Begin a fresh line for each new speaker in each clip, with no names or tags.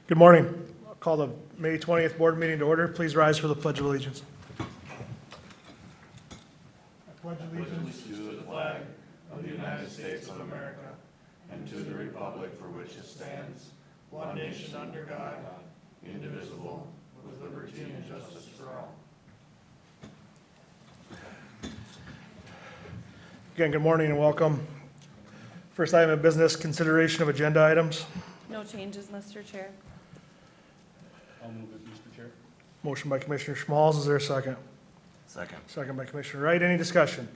Good morning. I'll call the May 20th board meeting to order. Please rise for the Pledge of Allegiance. I pledge allegiance
To the flag of the United States of America and to the republic for which it stands, one nation under God, indivisible, with liberty and justice for all.
Again, good morning and welcome. First item of business, consideration of agenda items.
No changes, Mr. Chair.
I'll move it, Mr. Chair.
Motion by Commissioner Schmalz. Is there a second?
Second.
Second by Commissioner Wright. Any discussion?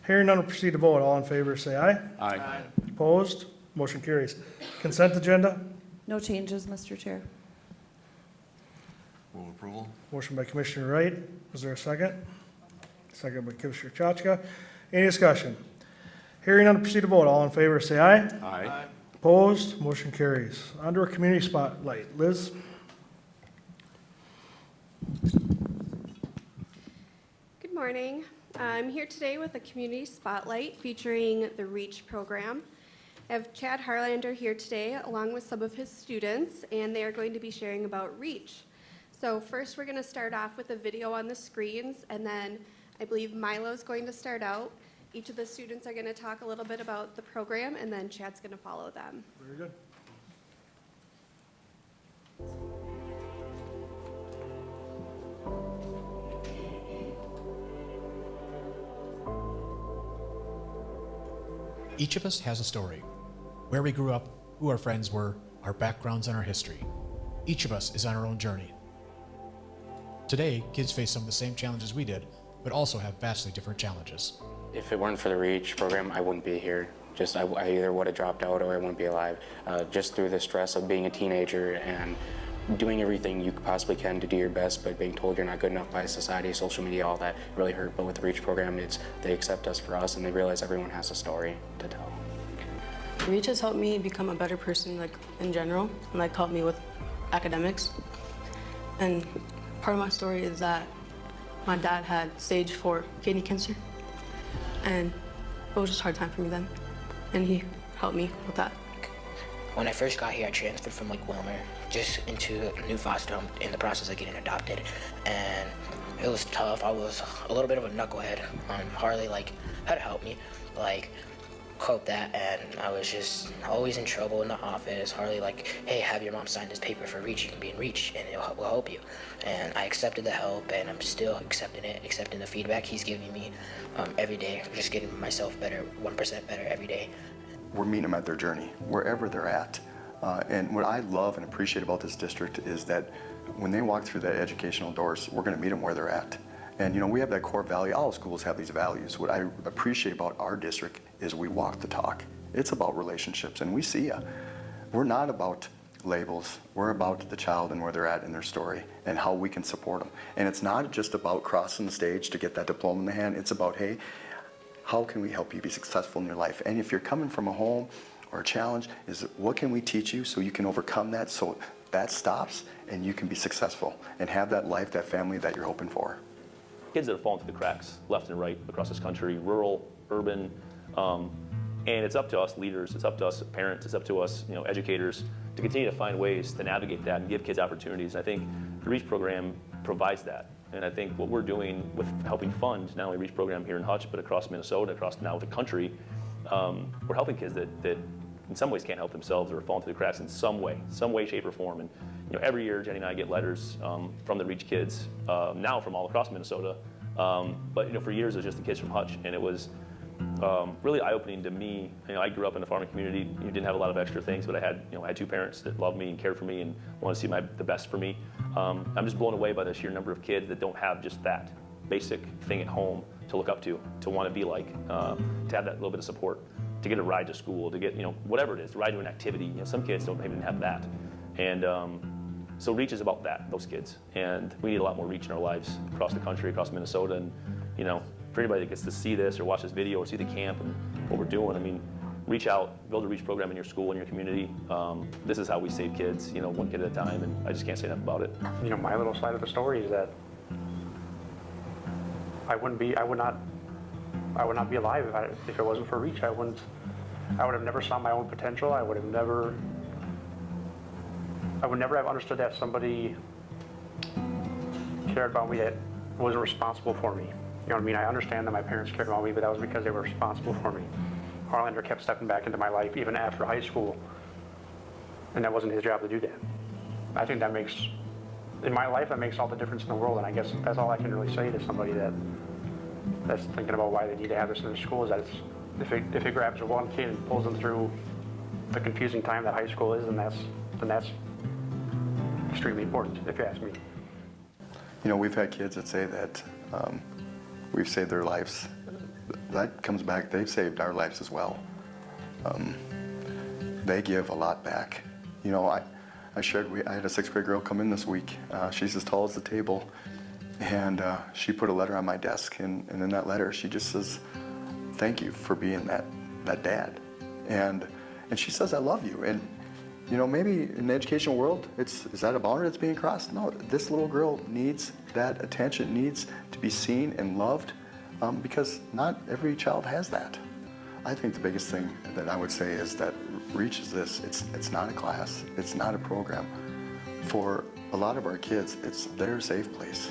Hearing none, we'll proceed to vote. All in favor, say aye.
Aye.
Opposed? Motion carries. Consent agenda.
No changes, Mr. Chair.
Move approval.
Motion by Commissioner Wright. Is there a second? Second by Commissioner Chachka. Any discussion? Hearing none, proceed to vote. All in favor, say aye.
Aye.
Opposed? Motion carries. On to our community spotlight. Liz?
Good morning. I'm here today with a community spotlight featuring the REACH program. I have Chad Harlander here today along with some of his students, and they are going to be sharing about REACH. So first we're going to start off with a video on the screens, and then I believe Milo's going to start out. Each of the students are going to talk a little bit about the program, and then Chad's going to follow them.
Very good.
Each of us has a story. Where we grew up, who our friends were, our backgrounds, and our history. Each of us is on our own journey. Today, kids face some of the same challenges we did, but also have vastly different challenges.
If it weren't for the REACH program, I wouldn't be here. I either would have dropped out or I wouldn't be alive. Just through the stress of being a teenager and doing everything you possibly can to do your best, but being told you're not good enough by society, social media, all that really hurt. But with the REACH program, they accept us for us, and they realize everyone has a story to tell.
REACH has helped me become a better person, in general, and helped me with academics. And part of my story is that my dad had stage 4 kidney cancer, and it was just a hard time for me then, and he helped me with that.
When I first got here, I transferred from Wilmer just into a new foster home in the process of getting adopted, and it was tough. I was a little bit of a knucklehead. Harley had to help me cope that, and I was just always in trouble in the office. Harley hey, have your mom sign this paper for REACH. You can be in REACH, and we'll help you. And I accepted the help, and I'm still accepting the feedback he's giving me every day. Just getting myself better, 1% better every day.
We're meeting them at their journey, wherever they're at. And what I love and appreciate about this district is that when they walk through the educational doors, we're going to meet them where they're at. And we have that core value. All schools have these values. What I appreciate about our district is we walk the talk. It's about relationships, and we see ya. We're not about labels. We're about the child and where they're at in their story and how we can support them. And it's not just about crossing the stage to get that diploma in the hand. It's about, hey, how can we help you be successful in your life? And if you're coming from a home or a challenge, is what can we teach you so you can overcome that, so that stops and you can be successful and have that life, that family that you're hoping for.
Kids that have fallen through the cracks left and right across this country, rural, urban, and it's up to us leaders, it's up to us parents, it's up to us educators to continue to find ways to navigate that and give kids opportunities. And I think the REACH program provides that. And I think what we're doing with helping fund not only REACH program here in Hutch, but across Minnesota, across now the country, we're helping kids that in some ways can't help themselves or are falling through the cracks in some way, shape, or form. And every year Jenny and I get letters from the REACH kids, now from all across Minnesota. But for years it was just the kids from Hutch, and it was really eye-opening to me. I grew up in a farming community. You didn't have a lot of extra things, but I had two parents that loved me and cared for me and wanted to see the best for me. I'm just blown away by the sheer number of kids that don't have just that basic thing at home to look up to want to be like, to have that little bit of support, to get a ride to school, to get whatever it is, to ride to an activity. Some kids don't even have that, and so REACH is about that, those kids, and we need a lot more REACH in our lives across the country, across Minnesota, and for anybody that gets to see this or watch this video or see the camp and what we're doing, reach out, build a REACH program in your school, in your community. This is how we save kids, one kid at a time, and I just can't say enough about it.
My little side of the story is that I would not be alive if it wasn't for REACH. I would have never saw my own potential. I would have never I would never have understood that somebody cared about me that wasn't responsible for me. You know what I mean? I understand that my parents cared about me, but that was because they were responsible for me. Harlander kept stepping back into my life even after high school, and that wasn't his job to do that. I think that makes, in my life, that makes all the difference in the world, and I guess that's all I can really say to somebody that's thinking about why they need to have this in their school, is that if it grabs one kid and pulls them through the confusing time that high school is, then that's extremely important, if you ask me.
You know, we've had kids that say that we've saved their lives. That comes back, they've saved our lives as well. They give a lot back. You know, I had a 6th grade girl come in this week. She's as tall as the table, and she put a letter on my desk, and in that letter she just says, thank you for being that dad. And she says, I love you. And you know, maybe in the educational world, is that a boundary that's being crossed? No, this little girl needs that attention, needs to be seen and loved, because not every child has that. I think the biggest thing that I would say is that REACH is this. It's not a class. It's not a program. For a lot of our kids, it's their safe place.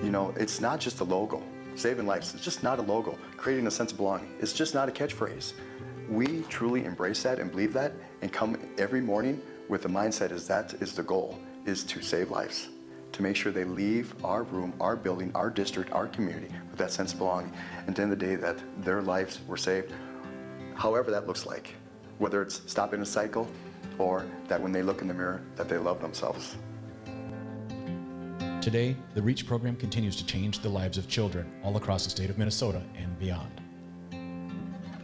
You know, it's not just a logo. Saving lives, it's just not a logo. Creating a sense of belonging, it's just not a catchphrase. We truly embrace that and believe that and come every morning with the mindset that is the goal, is to save lives, to make sure they leave our room, our building, our district, our community with that sense of belonging. And at the end of the day, that their lives were saved, however that looks like, whether it's stopping a cycle or that when they look in the mirror, that they love themselves.
Today, the REACH program continues to change the lives of children all across the state of Minnesota and beyond.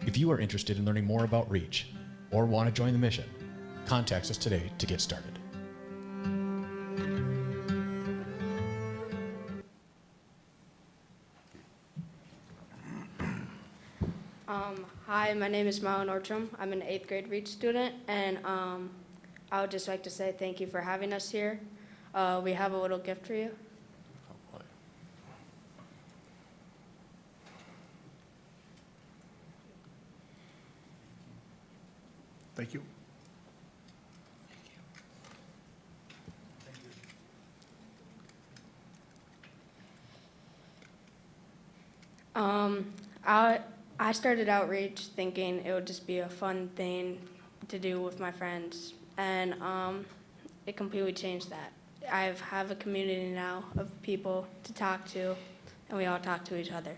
If you are interested in learning more about REACH or want to join the mission, contact us today to get started.
Hi, my name is Marlon Ortrum. I'm an 8th grade REACH student, and I would just like to say thank you for having us here. We have a little gift for you.
Thank you.
I started outreach thinking it would just be a fun thing to do with my friends, and it completely changed that. I have a community now of people to talk to, and we all talk to each other.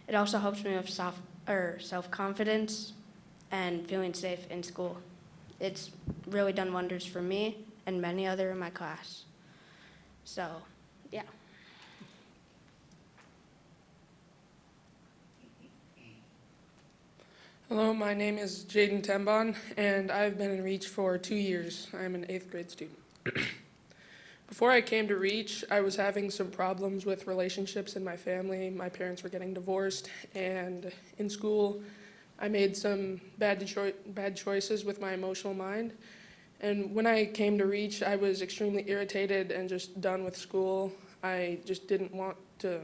It also helps me with self-confidence and feeling safe in school. It's really done wonders for me and many other in my class. So, yeah.
Hello, my name is Jaden Tembon, and I've been in REACH for 2 years. I'm an 8th grade student. Before I came to REACH, I was having some problems with relationships in my family. My parents were getting divorced, and in school, I made some bad choices with my emotional mind. And when I came to REACH, I was extremely irritated and just done with school. I just didn't want to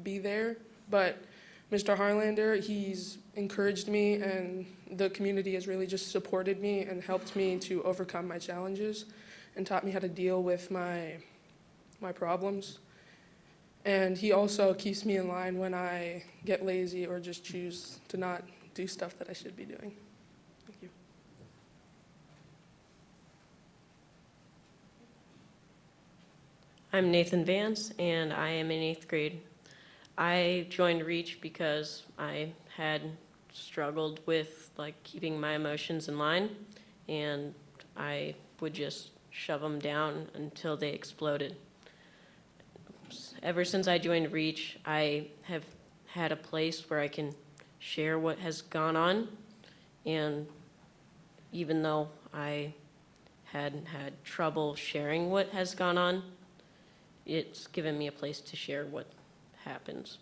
be there, but Mr. Harlander, he's encouraged me, and the community has really just supported me and helped me to overcome my challenges and taught me how to deal with my problems. And he also keeps me in line when I get lazy or just choose to not do stuff that I should be doing. Thank you.
I'm Nathan Vance, and I am in 8th grade. I joined REACH because I had struggled with keeping my emotions in line, and I would just shove them down until they exploded. Ever since I joined REACH, I have had a place where I can share what has gone on, and even though I had trouble sharing what has gone on, it's given me a place to share what happens.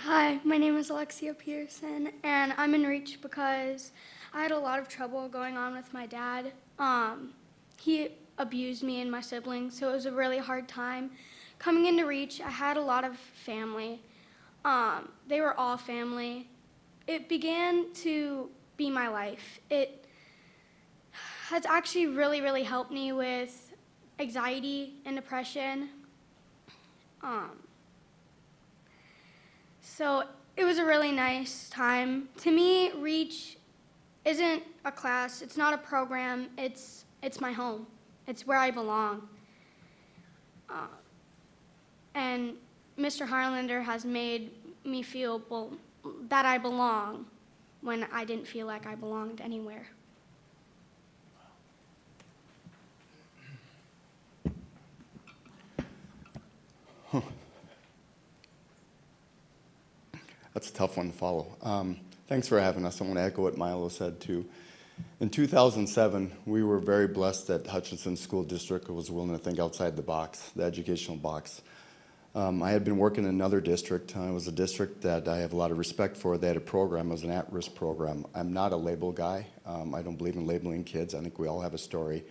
Hi, my name is Alexia Peterson, and I'm in REACH because I had a lot of trouble going on with my dad. He abused me and my siblings, so it was a really hard time. Coming into REACH, I had a lot of family. They were all family. It began to be my life. It has actually really, really helped me with anxiety and depression. So it was a really nice time. To me, REACH isn't a class, it's not a program, it's my home. It's where I belong. And Mr. Harlander has made me feel that I belong when I didn't feel like I belonged anywhere.
That's a tough one to follow. Thanks for having us. I want to echo what Milo said too. In 2007, we were very blessed that Hutchinson School District was willing to think outside the box, the educational box. I had been working in another district. It was a district that I have a lot of respect for. They had a program, it was an at-risk program. I'm not a label guy. I don't believe in labeling kids. I think we all have a story.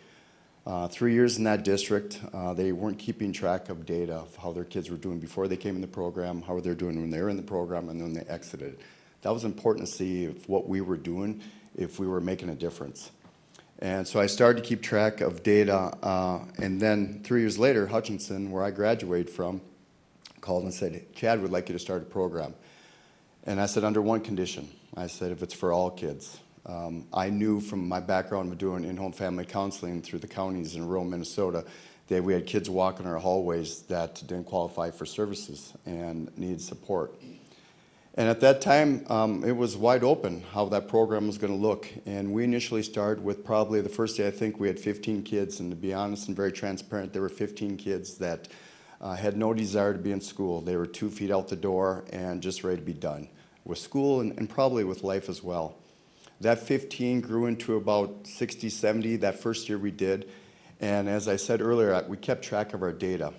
3 years in that district, they weren't keeping track of data of how their kids were doing before they came in the program, how they were doing when they were in the program, and then they exited. That was important to see if what we were doing, if we were making a difference. And so I started to keep track of data, and then 3 years later, Hutchinson, where I graduated from, called and said, Chad would like you to start a program. And I said, under one condition. I said, if it's for all kids. I knew from my background of doing in-home family counseling through the counties in rural Minnesota that we had kids walking our hallways that didn't qualify for services and needed support. And at that time, it was wide open how that program was going to look. And we initially started with probably the first day, I think we had 15 kids. And to be honest and very transparent, there were 15 kids that had no desire to be in school. They were 2 feet out the door and just ready to be done with school and probably with life as well. That 15 grew into about 60, 70 that first year we did. And as I said earlier, we kept track of our data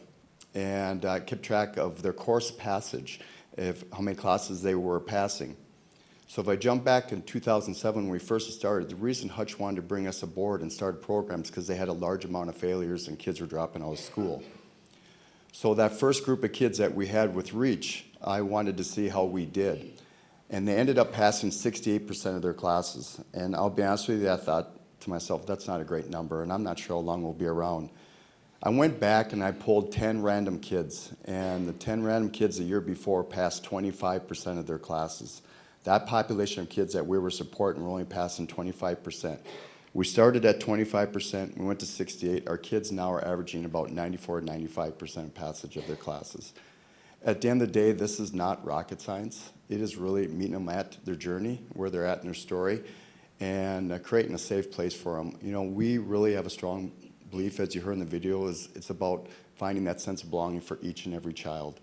and kept track of their course passage, how many classes they were passing. So if I jump back in 2007 when we first started, the reason Hutch wanted to bring us aboard and start programs because they had a large amount of failures and kids were dropping out of school. So that first group of kids that we had with REACH, I wanted to see how we did. And they ended up passing 68% of their classes. And I'll be honest with you, I thought to myself, that's not a great number, and I'm not sure how long we'll be around. I went back and I pulled 10 random kids, and the 10 random kids the year before passed 25% of their classes. That population of kids that we were supporting were only passing 25%. We started at 25%, we went to 68. Our kids now are averaging about 94, 95% passage of their classes. At the end of the day, this is not rocket science. It is really meeting them at their journey, where they're at in their story, and creating a safe place for them. You know, we really have a strong belief, as you heard in the video, is it's about finding that sense of belonging for each and every child.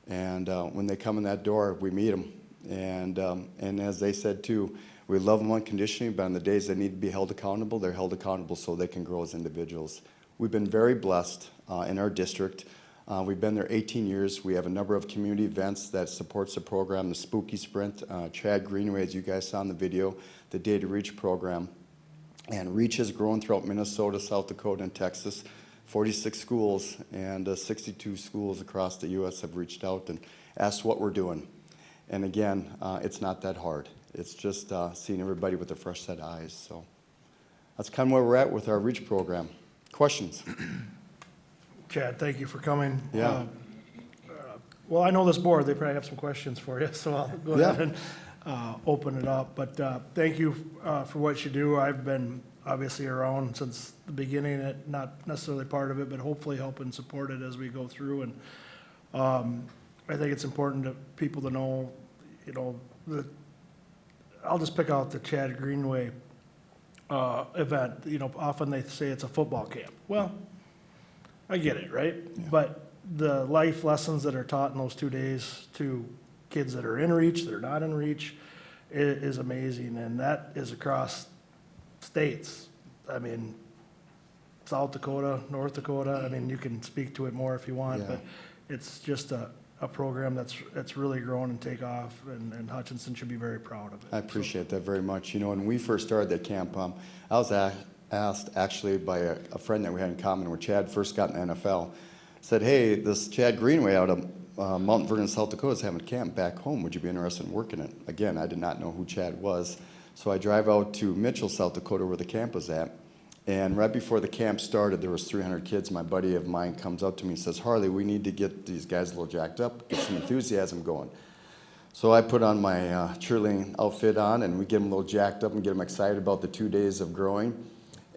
And when they come in that door, we meet them. And as they said too, we love them unconditionally, but on the days they need to be held accountable, they're held accountable so they can grow as individuals. We've been very blessed in our district. We've been there 18 years. We have a number of community events that supports the program, the Spooky Sprint, Chad Greenway, as you guys saw in the video, the Day to Reach program. And REACH has grown throughout Minnesota, South Dakota, and Texas. 46 schools and 62 schools across the U.S. have reached out and asked what we're doing. And again, it's not that hard. It's just seeing everybody with a fresh set of eyes. So that's kind of where we're at with our REACH program. Questions?
Chad, thank you for coming.
Yeah.
Well, I know this board, they probably have some questions for you, so I'll go ahead and open it up. But thank you for what you do. I've been obviously around since the beginning, not necessarily part of it, but hopefully helping support it as we go through. And I think it's important to people to know, you know, that I'll just pick out the Chad Greenway event. You know, often they say it's a football camp. Well, I get it, right? Yeah. But the life lessons that are taught in those 2 days to kids that are in REACH, that are not in REACH, is amazing. And that is across states. I mean, South Dakota, North Dakota. I mean, you can speak to it more if you want, but it's just a program that's really grown and take off, and Hutchinson should be very proud of it.
I appreciate that very much. You know, when we first started that camp, I was asked actually by a friend that we had in common where Chad first got in the NFL, said, hey, this Chad Greenway out of Mount Vernon, South Dakota is having a camp back home. Would you be interested in working it? Again, I did not know who Chad was. So I drive out to Mitchell, South Dakota, where the camp was at. And right before the camp started, there was 300 kids. My buddy of mine comes up to me and says, Harley, we need to get these guys a little jacked up, get some enthusiasm going. So I put on my cheerleading outfit on, and we get them a little jacked up and get them excited about the 2 days of growing.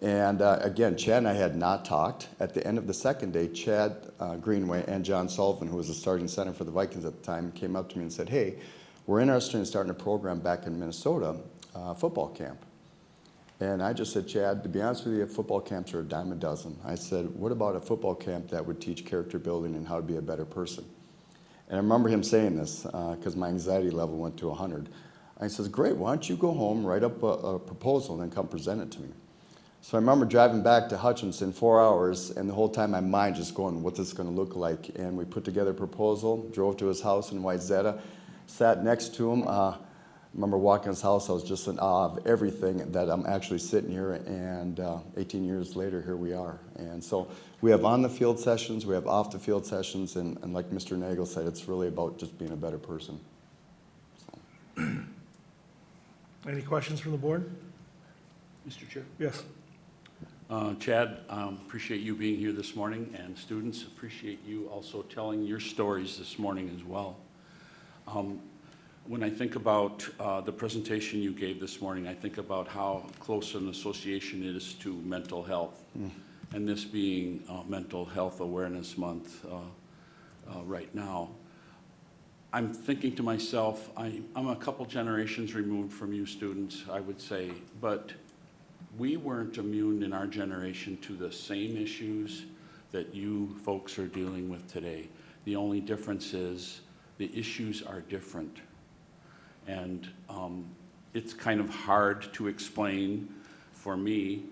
And again, Chad and I had not talked. At the end of the second day, Chad Greenway and John Sullivan, who was the starting center for the Vikings at the time, came up to me and said, hey, we're interested in starting a program back in Minnesota, football camp. And I just said, Chad, to be honest with you, football camps are a dime a dozen. I said, what about a football camp that would teach character building and how to be a better person? And I remember him saying this because my anxiety level went to 100. I says, great, why don't you go home, write up a proposal, and then come present it to me. So I remember driving back to Hutchinson 4 hours, and the whole time my mind just going, what's this going to look like? And we put together a proposal, drove to his house in Wayzata, sat next to him. I remember walking his house, I was just in awe of everything that I'm actually sitting here, and 18 years later, here we are. And so we have on-the-field sessions, we have off-the-field sessions, and like Mr. Nagel said, it's really about just being a better person. So.
Any questions from the board?
Mr. Chair?
Yes.
Chad, appreciate you being here this morning, and students, appreciate you also telling your stories this morning as well. When I think about the presentation you gave this morning, I think about how close an association it is to mental health, and this being Mental Health Awareness Month right now. I'm thinking to myself, I'm a couple generations removed from you students, I would say, but we weren't immune in our generation to the same issues that you folks are dealing with today. The only difference is the issues are different. And it's kind of hard to explain for me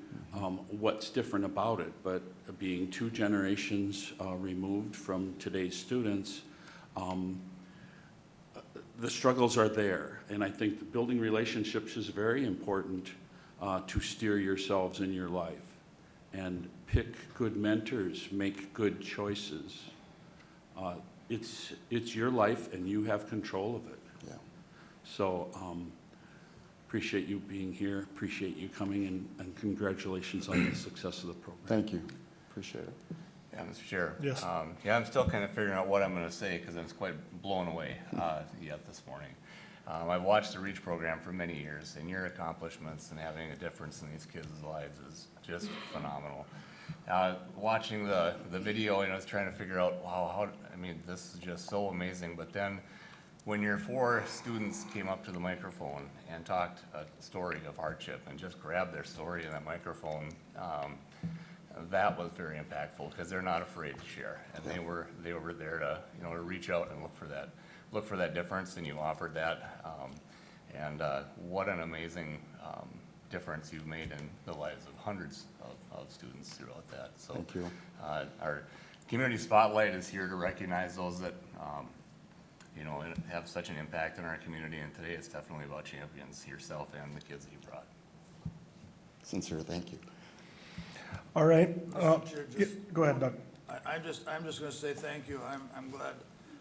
what's different about it, but being 2 generations removed from today's students, the struggles are there. And I think building relationships is very important to steer yourselves in your life. And pick good mentors, make good choices. It's your life and you have control of it.
Yeah.
So appreciate you being here, appreciate you coming, and congratulations on the success of the program.
Thank you. Appreciate it.
Yeah, Mr. Chair.
Yes.
Yeah, I'm still kind of figuring out what I'm going to say because I was quite blown away yet this morning. I've watched the REACH program for many years, and your accomplishments and having a difference in these kids' lives is just phenomenal. Watching the video, I was trying to figure out, wow, I mean, this is just so amazing. But then when your 4 students came up to the microphone and talked a story of hardship and just grabbed their story in that microphone, that was very impactful because they're not afraid to share, and they were there to to reach out and look for that difference, and you offered that, and what an amazing difference you've made in the lives of hundreds of students throughout that. So
thank you.
Our community spotlight is here to recognize those that have such an impact in our community, and today it's definitely about champions, yourself and the kids that you brought.
Sincere thank you.
All right.
Chair,
Yeah, go ahead, Doug.
I'm just going to say thank you. I'm glad.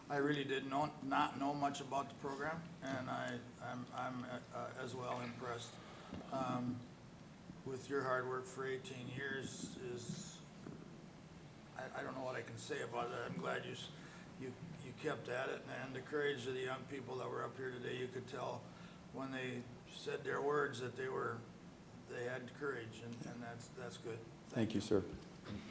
I really did not know much about the program, and I'm as well impressed with your hard work for 18 years. I don't know what I can say about it. I'm glad you kept at it, and the courage of the young people that were up here today. You could tell when they said their words that they had courage, and that's good.
Thank you, sir.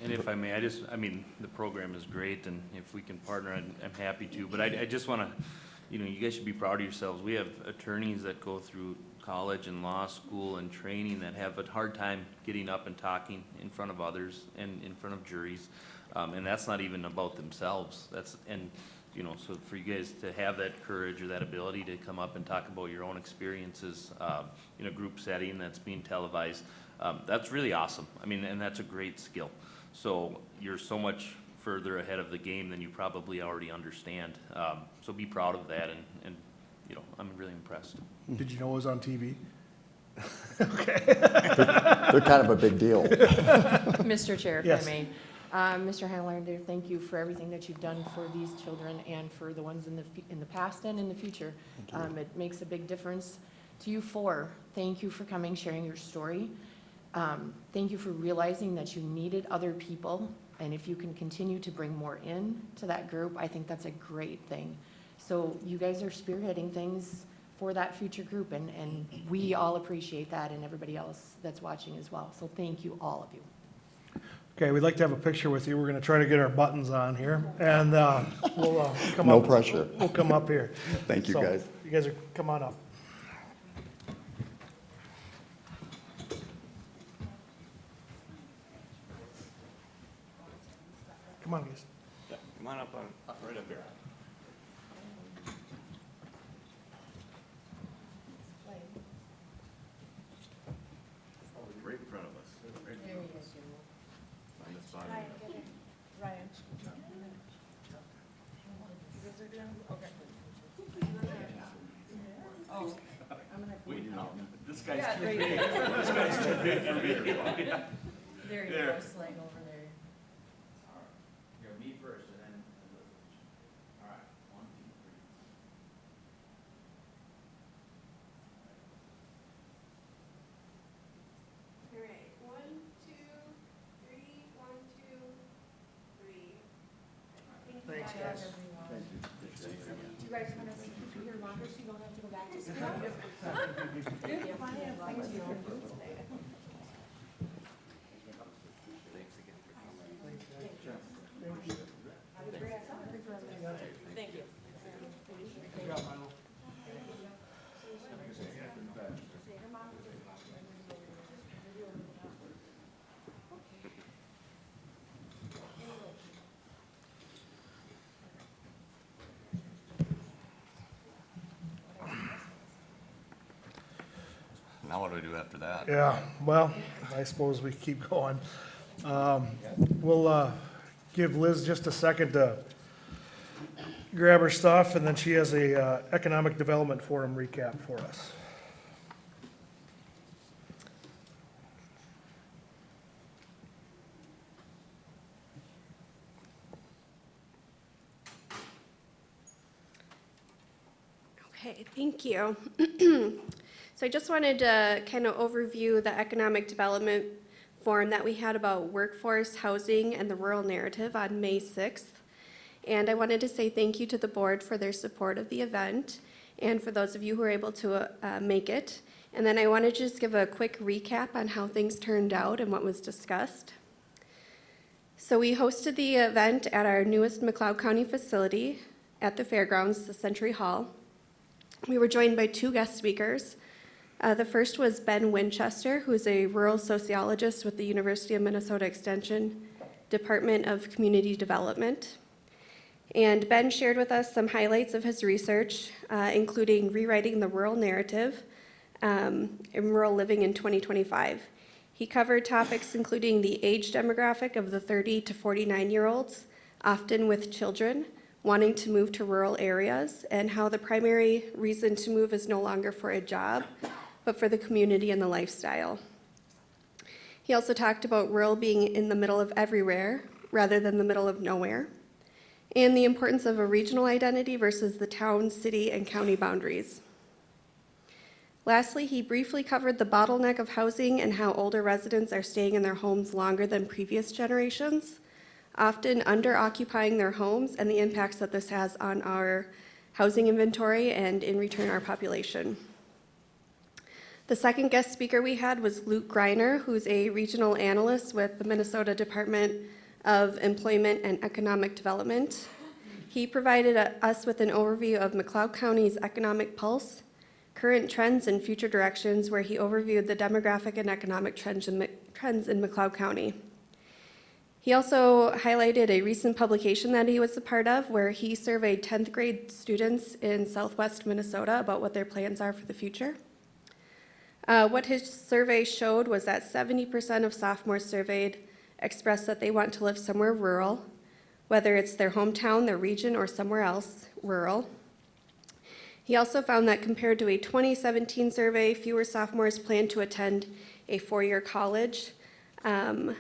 And if I may, I mean, the program is great, and if we can partner, I'm happy to. But I just want to, you guys should be proud of yourselves. We have attorneys that go through college and law school and training that have a hard time getting up and talking in front of others and in front of juries, and that's not even about themselves. So for you guys to have that courage or that ability to come up and talk about your own experiences in a group setting that's being televised, that's really awesome. I mean, and that's a great skill. So you're so much further ahead of the game than you probably already understand. So be proud of that, and I'm really impressed.
Did you know it was on TV?
Okay. They're kind of a big deal.
Mr. Chair, if
Yes.
I may.
Mr. Highlander, thank you for everything that you've done for these children and for the ones in the past and in the future. It makes a big difference to you four. Thank you for coming, sharing your story. Thank you for realizing that you needed other people, and if you can continue to bring more in to that group, I think that's a great thing. So you guys are spearheading things for that future group, and we all appreciate that, and everybody else that's watching as well. So thank you, all of you.
Okay, we'd like to have a picture with you. We're going to try to get our buttons on here, and we'll come
No
up.
pressure.
We'll come up here.
Thank you,
So,
guys.
You guys come on up. Come on, guys.
Yeah, come on up, right up here. Right in front of us. Right in front of us. On this side.
Ryan. Oh, I'm gonna.
Wait, no, this guy's
Yeah,
too
right
big.
there.
This guy's too big for me.
There you
There.
go, Slang over there.
Here, me first, and then. All right, 1, 2, 3.
All right, 1, 2, 3, 1, 2, 3.
Thanks, guys.
Do you guys want to keep here longer so you don't have to go back to school? Thank you. Thank you. Thank you.
Good job, Milo.
Now what do we do after that?
Yeah, well, I suppose we keep going. We'll give Liz just a second to grab her stuff, and then she has a Economic Development Forum recap for us.
Okay, thank you. So I just wanted to kind of overview the economic development forum that we had about workforce, housing, and the rural narrative on May 6th. And I wanted to say thank you to the board for their support of the event and for those of you who were able to make it. And then I wanted to just give a quick recap on how things turned out and what was discussed. So we hosted the event at our newest McLeod County facility at the fairgrounds, the Century Hall. We were joined by 2 guest speakers. The first was Ben Winchester, who is a rural sociologist with the University of Minnesota Extension Department of Community Development. And Ben shared with us some highlights of his research, including rewriting the rural narrative in rural living in 2025. He covered topics including the age demographic of the 30 to 49-year-olds, often with children, wanting to move to rural areas, and how the primary reason to move is no longer for a job, but for the community and the lifestyle. He also talked about rural being in the middle of everywhere rather than the middle of nowhere, and the importance of a regional identity versus the town, city, and county boundaries. Lastly, he briefly covered the bottleneck of housing and how older residents are staying in their homes longer than previous generations, often under-occupying their homes, and the impacts that this has on our housing inventory and, in return, our population. The second guest speaker we had was Luke Greiner, who's a regional analyst with the Minnesota Department of Employment and Economic Development. He provided us with an overview of McLeod County's economic pulse, current trends, and future directions, where he overviewed the demographic and economic trends in McLeod County. He also highlighted a recent publication that he was a part of, where he surveyed 10th grade students in southwest Minnesota about what their plans are for the future. What his survey showed was that 70% of sophomores surveyed expressed that they want to live somewhere rural, whether it's their hometown, their region, or somewhere else rural. He also found that compared to a 2017 survey, fewer sophomores plan to attend a 4-year college, and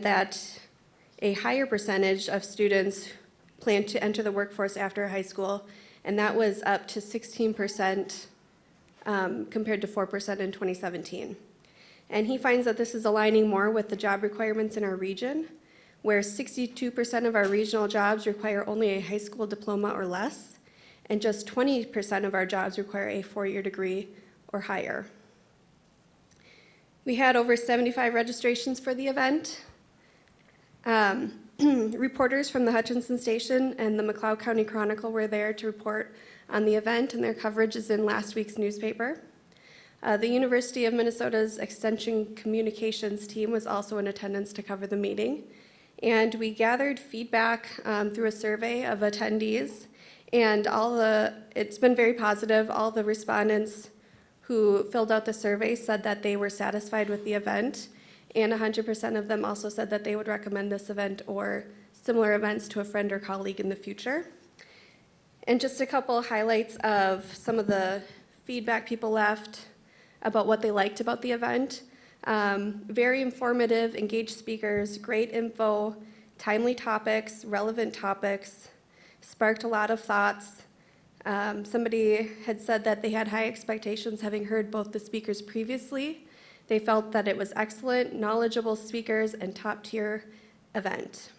that a higher percentage of students plan to enter the workforce after high school, and that was up to 16% compared to 4% in 2017. And he finds that this is aligning more with the job requirements in our region, where 62% of our regional jobs require only a high school diploma or less, and just 20% of our jobs require a 4-year degree or higher. We had over 75 registrations for the event. Reporters from the Hutchinson Station and the McLeod County Chronicle were there to report on the event, and their coverage is in last week's newspaper. The University of Minnesota's Extension Communications team was also in attendance to cover the meeting. And we gathered feedback through a survey of attendees, and it's been very positive. All the respondents who filled out the survey said that they were satisfied with the event, and 100% of them also said that they would recommend this event or similar events to a friend or colleague in the future. And just a couple highlights of some of the feedback people left about what they liked about the event. Very informative, engaged speakers, great info, timely topics, relevant topics, sparked a lot of thoughts. Somebody had said that they had high expectations having heard both the speakers previously. They felt that it was excellent, knowledgeable speakers, and top-tier event.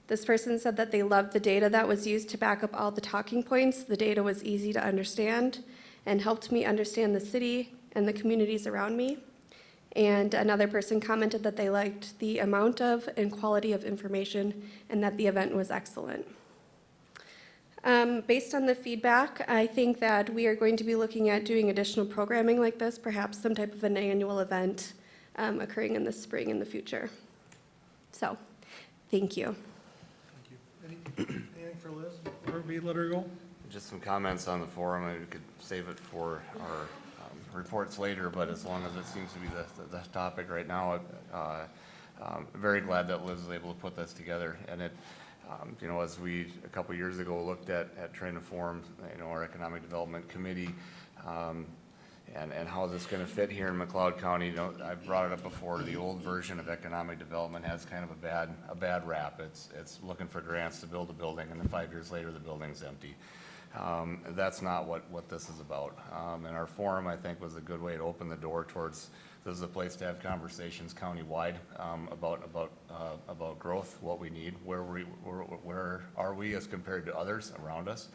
This person said that they loved the data that was used to back up all the talking points. The data was easy to understand and helped me understand the city and the communities around me. And another person commented that they liked the amount of and quality of information and that the event was excellent. Based on the feedback, I think that we are going to be looking at doing additional programming like this, perhaps some type of an annual event occurring in the spring in the future. So, thank you.
Anything for Liz before we let her go?
Just some comments on the forum, and we could save it for our reports later, but as long as it seems to be the topic right now, I'm very glad that Liz was able to put this together. And it, you know, as we a couple years ago looked at trying to form, you know, our economic development committee, and how is this going to fit here in McLeod County. You know, I brought it up before. The old version of economic development has kind of a bad rap. It's looking for grants to build a building, and then 5 years later the building's empty. That's not what this is about. And our forum, I think, was a good way to open the door towards, this is a place to have conversations countywide about growth, what we need, where are we as compared to others around us,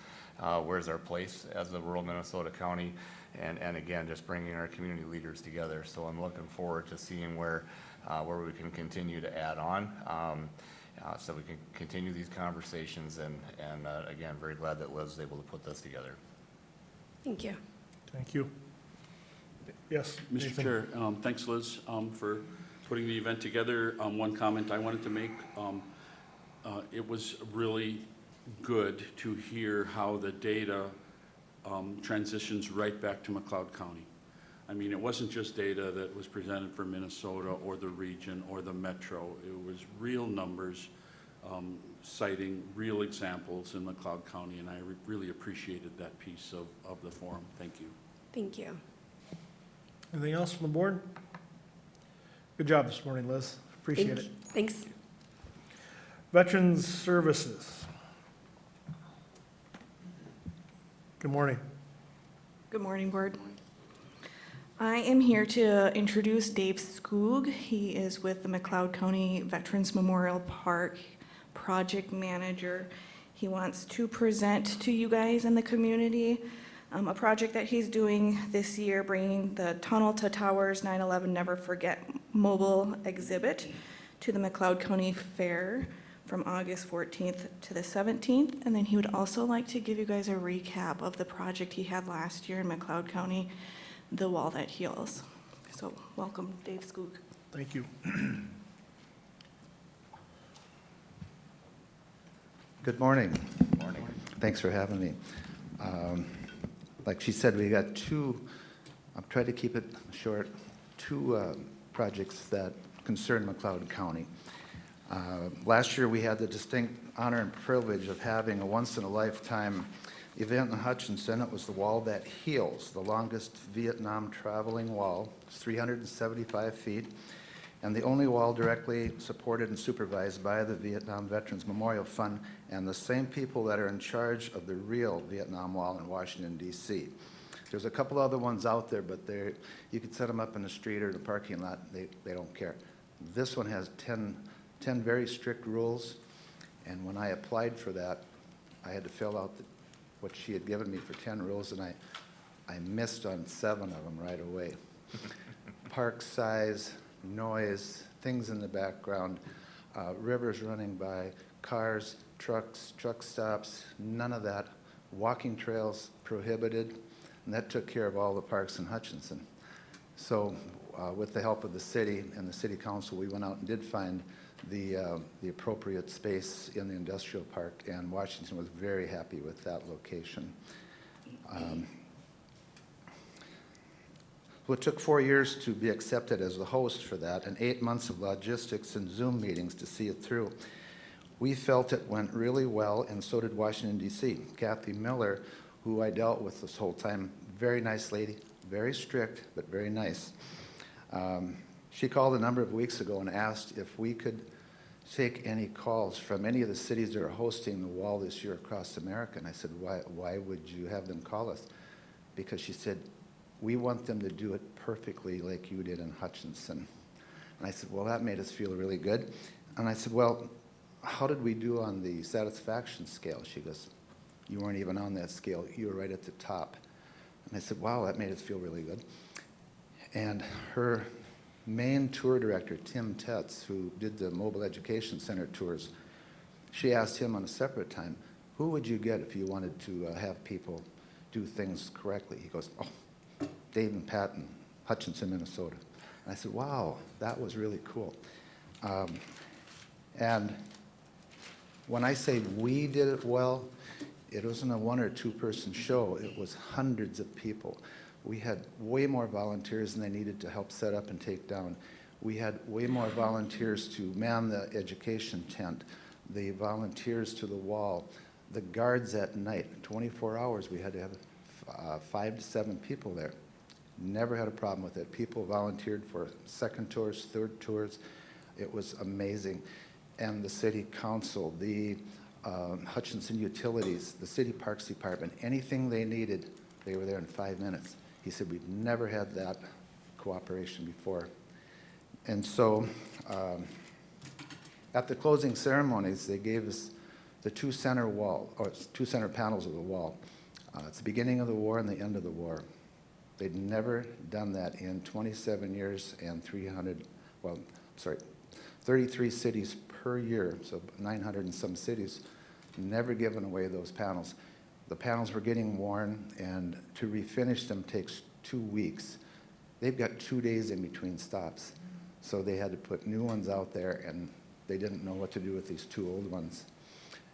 where's our place as a rural Minnesota county, and again, just bringing our community leaders together. So I'm looking forward to seeing where we can continue to add on. So we can continue these conversations, and again, very glad that Liz was able to put this together.
Thank you.
Thank you. Yes,
Mr.
Nathan.
Chair, thanks, Liz, for putting the event together. One comment I wanted to make, it was really good to hear how the data transitions right back to McLeod County. I mean, it wasn't just data that was presented for Minnesota or the region or the metro. It was real numbers citing real examples in McLeod County, and I really appreciated that piece of the forum. Thank you.
Thank you.
Anything else from the board? Good job this morning, Liz. Appreciate it.
Thanks.
Veterans Services. Good morning.
Good morning, Board. I am here to introduce Dave Skoog. He is with the McLeod County Veterans Memorial Park Project Manager. He wants to present to you guys in the community a project that he's doing this year, bringing the Tunnel to Towers 9/11 Never Forget mobile exhibit to the McLeod County Fair from August 14th to the 17th. And then he would also like to give you guys a recap of the project he had last year in McLeod County, The Wall That Heals. So welcome, Dave Skoog.
Thank you.
Good morning. Good morning. Thanks for having me. Like she said, we got two, I'll try to keep it short, two projects that concern McLeod County. Last year we had the distinct honor and privilege of having a once-in-a-lifetime event in Hutchinson. It was the Wall That Heals, the longest Vietnam traveling wall. It's 375 feet. and the only wall directly supported and supervised by the Vietnam Veterans Memorial Fund and the same people that are in charge of the real Vietnam Wall in Washington, D.C. There's a couple other ones out there, but you could set them up in the street or in the parking lot. They don't care. This one has 10 very strict rules, and when I applied for that, I had to fill out what she had given me for 10 rules, and I missed on 7 of them right away. Park size, noise, things in the background, rivers running by, cars, trucks, truck stops, none of that. Walking trails prohibited, and that took care of all the parks in Hutchinson. So with the help of the city and the city council, we went out and did find the appropriate space in the industrial park, and Washington was very happy with that location. Well, it took 4 years to be accepted as the host for that, and 8 months of logistics and Zoom meetings to see it through. We felt it went really well, and so did Washington, D.C. Kathy Miller, who I dealt with this whole time, very nice lady, very strict, but very nice. She called a number of weeks ago and asked if we could take any calls from any of the cities that are hosting the wall this year across America. And I said, why would you have them call us? Because she said, we want them to do it perfectly like you did in Hutchinson. And I said, well, that made us feel really good. And I said, well, how did we do on the satisfaction scale? She goes, you weren't even on that scale. You were right at the top. And I said, wow, that made us feel really good. And her main tour director, Tim Tetz, who did the Mobile Education Center tours, she asked him on a separate time, who would you get if you wanted to have people do things correctly? He goes, oh, Dave and Pat in Hutchinson, Minnesota. And I said, wow, that was really cool. And when I say we did it well, it wasn't a 1 or 2 person show. It was hundreds of people. We had way more volunteers than they needed to help set up and take down. We had way more volunteers to man the education tent, the volunteers to the wall, the guards at night. 24 hours, we had to have 5 to 7 people there. Never had a problem with it. People volunteered for second tours, third tours. It was amazing. And the city council, the Hutchinson Utilities, the city parks department, anything they needed, they were there in 5 minutes. He said, we've never had that cooperation before. And so at the closing ceremonies, they gave us the 2 center panels of the wall. It's the beginning of the war and the end of the war. They'd never done that in 27 years and 33 cities per year, so 900 and some cities, never given away those panels. The panels were getting worn, and to refinish them takes 2 weeks. They've got 2 days in between stops, so they had to put new ones out there, and they didn't know what to do with these 2 old ones.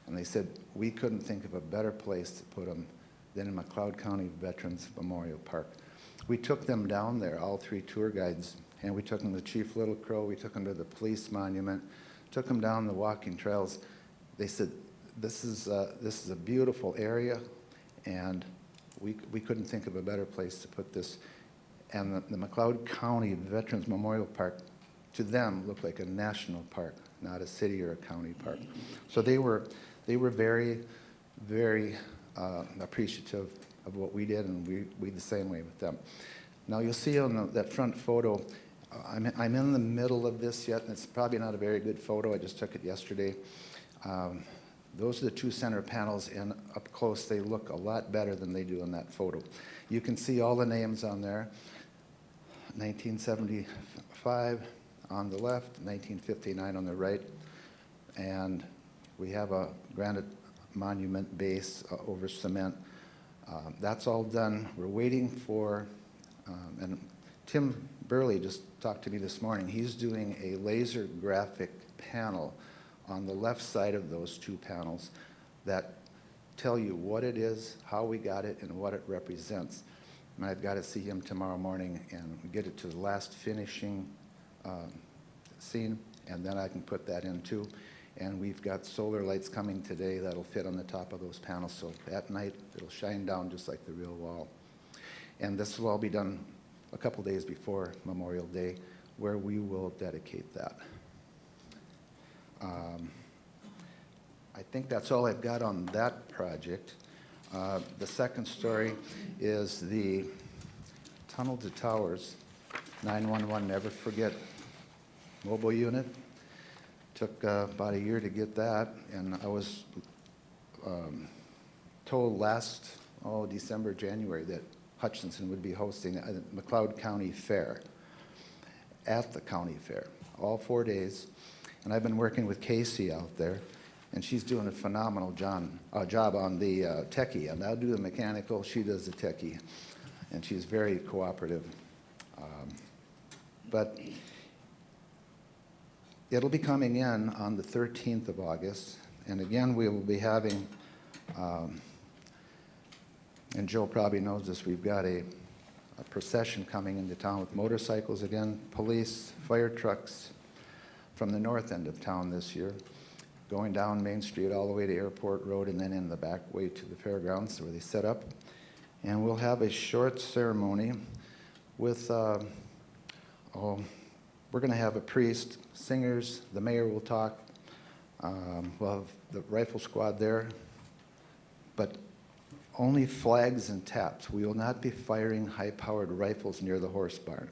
And they said, we couldn't think of a better place to put them than in McLeod County Veterans Memorial Park. We took them down there, all 3 tour guides, and we took them to Chief Little Crow, we took them to the police monument, took them down the walking trails. They said, this is a beautiful area, and we couldn't think of a better place to put this. And the McLeod County Veterans Memorial Park, to them, looked like a national park, not a city or a county park. So they were very, very appreciative of what we did, and we the same way with them. Now you'll see on that front photo, I'm in the middle of this yet, and it's probably not a very good photo. I just took it yesterday. Those are the 2 center panels, and up close they look a lot better than they do in that photo. You can see all the names on there. 1975 on the left, 1959 on the right, and we have a granite monument base over cement. That's all done. We're waiting for, and Tim Burley just talked to me this morning. He's doing a laser graphic panel on the left side of those 2 panels that tell you what it is, how we got it, and what it represents. And I've got to see him tomorrow morning and get it to the last finishing scene, and then I can put that in too. And we've got solar lights coming today that'll fit on the top of those panels, so at night it'll shine down just like the real wall. And this will all be done a couple days before Memorial Day. where we will dedicate that. I think that's all I've got on that project. The second story is the Tunnel to Towers 911 Never Forget mobile unit. Took about a year to get that, and I was told last December, January that Hutchinson would be hosting a McLeod County Fair at the county fair, all 4 days. And I've been working with Casey out there, and she's doing a phenomenal job on the techie. And I'll do the mechanical, she does the techie. And she's very cooperative. But it'll be coming in on the 13th of August. And again, we will be having, and Joe probably knows this, we've got a procession coming into town with motorcycles again, police, fire trucks from the north end of town this year, going down Main Street all the way to Airport Road and then in the back way to the fairgrounds where they set up. And we'll have a short ceremony with, we're going to have a priest, singers, the mayor will talk, we'll have the rifle squad there, but only flags and taps. We will not be firing high-powered rifles near the horse barn.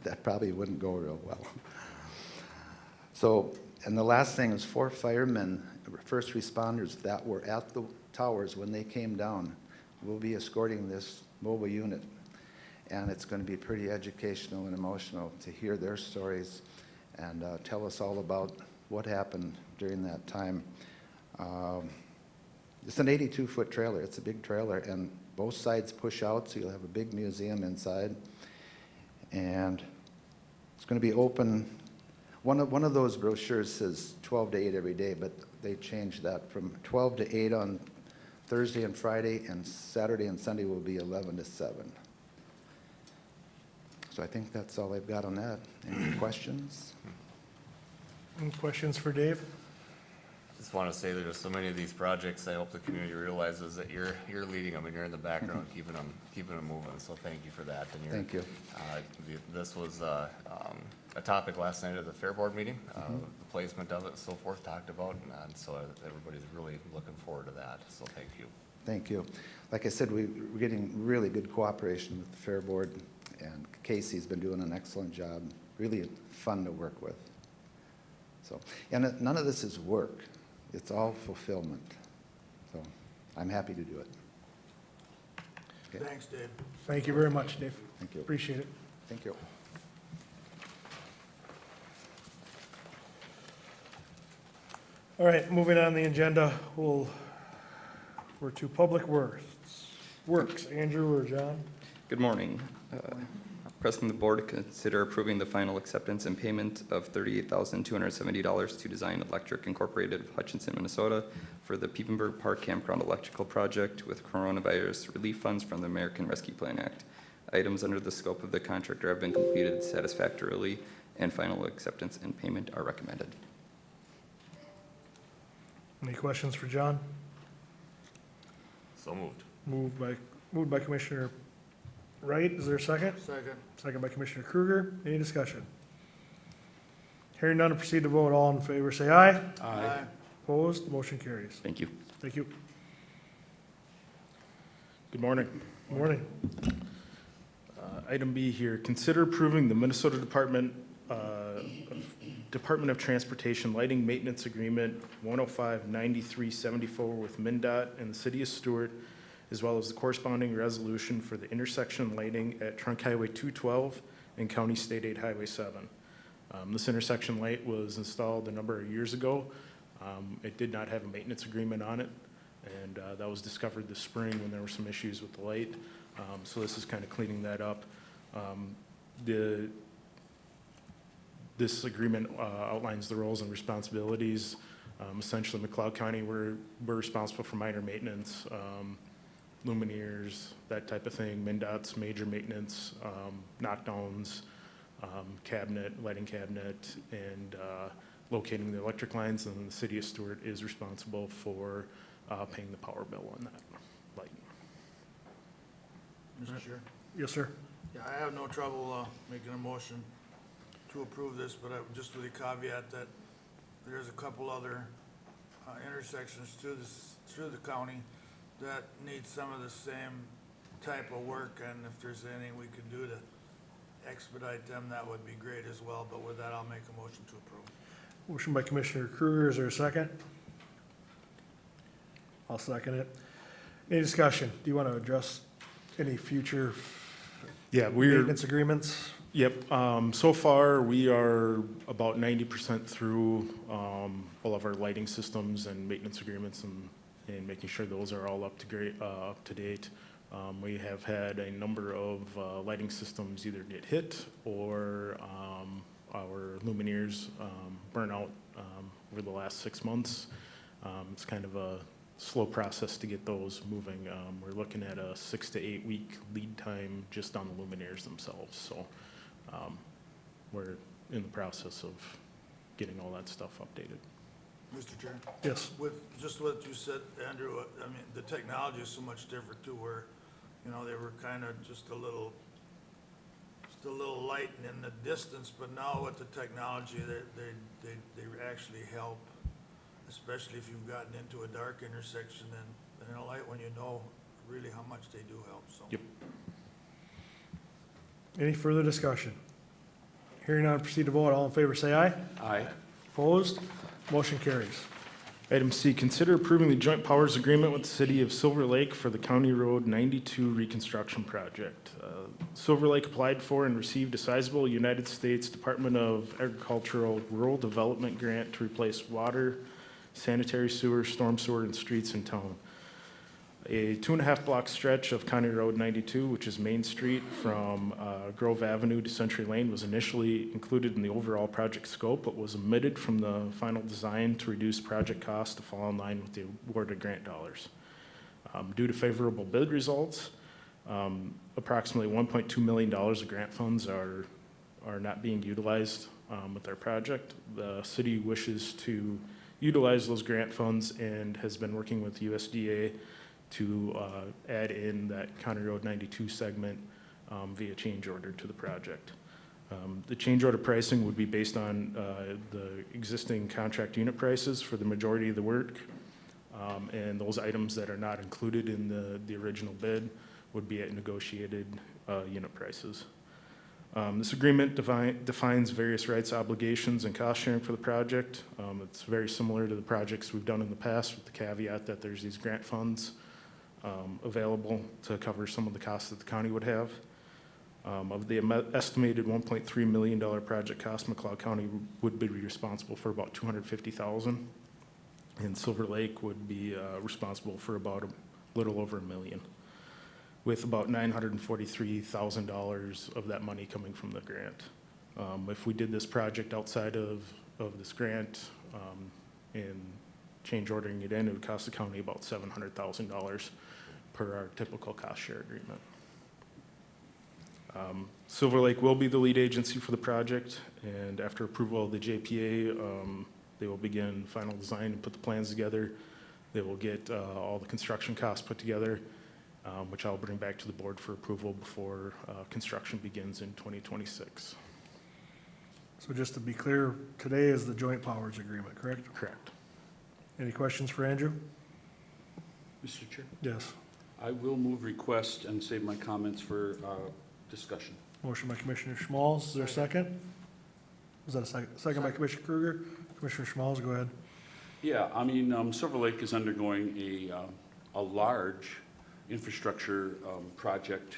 That probably wouldn't go real well. So, and the last thing is 4 firemen, first responders that were at the towers when they came down, will be escorting this mobile unit. And it's going to be pretty educational and emotional to hear their stories and tell us all about what happened during that time. It's an 82-foot trailer. It's a big trailer, and both sides push out, so you'll have a big museum inside. And it's going to be open. One of those brochures says 12 to 8 every day, but they changed that from 12 to 8 on Thursday and Friday, and Saturday and Sunday will be 11 to 7. So I think that's all I've got on that. Any questions?
Any questions for Dave?
Just want to say there's so many of these projects. I hope the community realizes that you're leading them and you're in the background, keeping them moving. So thank you for that. And
Thank you.
This was a topic last night at the Fair Board meeting. The placement of it and so forth talked about, and so everybody's really looking forward to that. So thank you.
Thank you. Like I said, we're getting really good cooperation with the Fair Board, and Casey's been doing an excellent job. Really fun to work with. So, and none of this is work. It's all fulfillment. So I'm happy to do it. Okay.
Thanks, Dave.
Thank you very much, Dave.
Thank you.
Appreciate it.
Thank you.
All right, moving on the agenda, we're to Public Works. Andrew or John?
Good morning. Requesting the board to consider approving the final acceptance and payment of $38,270 to Design Electric Incorporated of Hutchinson, Minnesota for the Piepenburg Park Campground Electrical Project with coronavirus relief funds from the American Rescue Plan Act. Items under the scope of the contractor have been completed satisfactorily, and final acceptance and payment are recommended.
Any questions for John?
So moved.
Moved by Commissioner Wright. Is there a second?
Second.
Second by Commissioner Kruger. Any discussion? Hearing none, proceed to vote. All in favor, say aye.
Aye.
Opposed, motion carries.
Thank you.
Thank you.
Good morning.
Good morning.
Item B here, consider approving the Minnesota Department of Transportation Lighting Maintenance Agreement 105-9374 with MnDOT and the City of Stewart, as well as the corresponding resolution for the intersection lighting at Trunk Highway 212 and County State 8 Highway 7. This intersection light was installed a number of years ago. It did not have a maintenance agreement on it, and that was discovered this spring when there were some issues with the light. So this is kind of cleaning that up. This agreement outlines the roles and responsibilities. Essentially, McLeod County, we're responsible for minor maintenance, luminaires, that type of thing. MnDOT's major maintenance, knockdowns, lighting cabinet, and locating the electric lines. And then the City of Stewart is responsible for paying the power bill on that light.
Mr. Chair?
Yes, sir.
Yeah, I have no trouble making a motion to approve this, but just with the caveat that there's a couple other intersections through the county that need some of the same type of work, and if there's anything we could do to expedite them, that would be great as well. But with that, I'll make a motion to approve.
Motion by Commissioner Kruger, is there a second? I'll second it. Any discussion? Do you want to address any future maintenance agreements?
Yep, so far, we are about 90% through all of our lighting systems and maintenance agreements and making sure those are all up to date. We have had a number of lighting systems either get hit or our luminaires burn out over the last 6 months. It's kind of a slow process to get those moving. We're looking at a 6 to 8 week lead time just on the luminaires themselves. So we're in the process of getting all that stuff updated.
Mr. Chair?
Yes.
With just what you said, Andrew, I mean, the technology is so much different too, where, you know, they were kind of just a little light in the distance, but now with the technology, they actually help, especially if you've gotten into a dark intersection and a light when you know really how much they do help, so.
Yep.
Any further discussion? Hearing none, proceed to vote. All in favor, say aye.
Aye.
Opposed? Motion carries.
Item C, consider approving the joint powers agreement with the City of Silver Lake for the County Road 92 reconstruction project. Silver Lake applied for and received a sizable United States Department of Agricultural Rural Development grant to replace water, sanitary sewer, storm sewer, and streets in town. A 2.5 block stretch of County Road 92, which is Main Street from Grove Avenue to Century Lane, was initially included in the overall project scope, but was omitted from the final design to reduce project costs to fall in line with the awarded grant dollars. Due to favorable bid results, approximately $1.2 million of grant funds are not being utilized with our project. The city wishes to utilize those grant funds and has been working with USDA to add in that County Road 92 segment via change order to the project. The change order pricing would be based on the existing contract unit prices for the majority of the work, and those items that are not included in the original bid would be at negotiated unit prices. This agreement defines various rights, obligations, and cost sharing for the project. It's very similar to the projects we've done in the past, with the caveat that there's these grant funds available to cover some of the costs that the county would have. Of the estimated $1.3 million project cost, McLeod County would be responsible for about $250,000, and Silver Lake would be responsible for about a little over $1 million, with about $943,000 of that money coming from the grant. If we did this project outside of this grant and change ordering it in, it would cost the county about $700,000 per our typical cost share agreement. Silver Lake will be the lead agency for the project, and after approval of the JPA, they will begin final design and put the plans together. They will get all the construction costs put together, which I'll bring back to the board for approval before construction begins in 2026.
So just to be clear, today is the joint powers agreement, correct?
Correct.
Any questions for Andrew?
Mr. Chair?
Yes.
I will move request and save my comments for discussion.
Motion by Commissioner Schmalz, is there a second? Was that a second? Second by Commissioner Kruger. Commissioner Schmalz, go ahead.
Yeah, I mean, Silver Lake is undergoing a large infrastructure project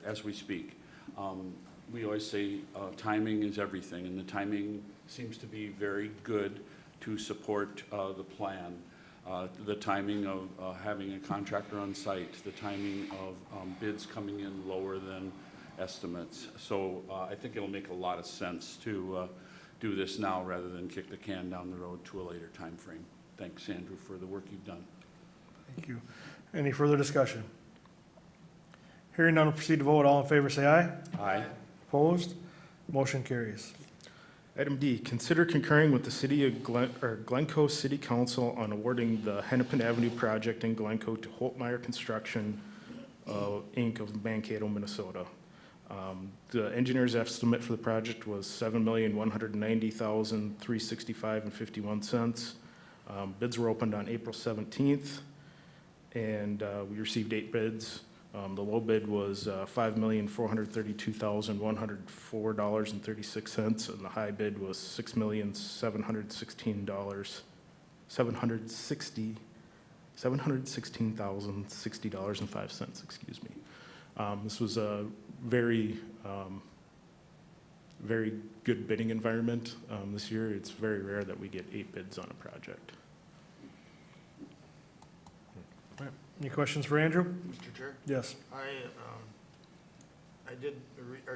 as we speak. We always say timing is everything, and the timing seems to be very good to support the plan. The timing of having a contractor on site, the timing of bids coming in lower than estimates. So I think it'll make a lot of sense to do this now rather than kick the can down the road to a later time frame. Thanks, Andrew, for the work you've done.
Thank you. Any further discussion? Hearing none, we'll proceed to vote. All in favor, say aye.
Aye.
Opposed? Motion carries.
Item D, consider concurring with the City of Glencoe City Council on awarding the Hennepin Avenue project in Glencoe to Holtmeyer Construction, Inc. of Mankato, Minnesota. The engineer's estimate for the project was $7,190,365.51. Bids were opened on April 17th, and we received 8 bids. The low bid was $5,432,104.36, and the high bid was $716,060.05, excuse me. This was a very good bidding environment this year. It's very rare that we get 8 bids on a project.
Any questions for Andrew?
Mr. Chair?
Yes.
I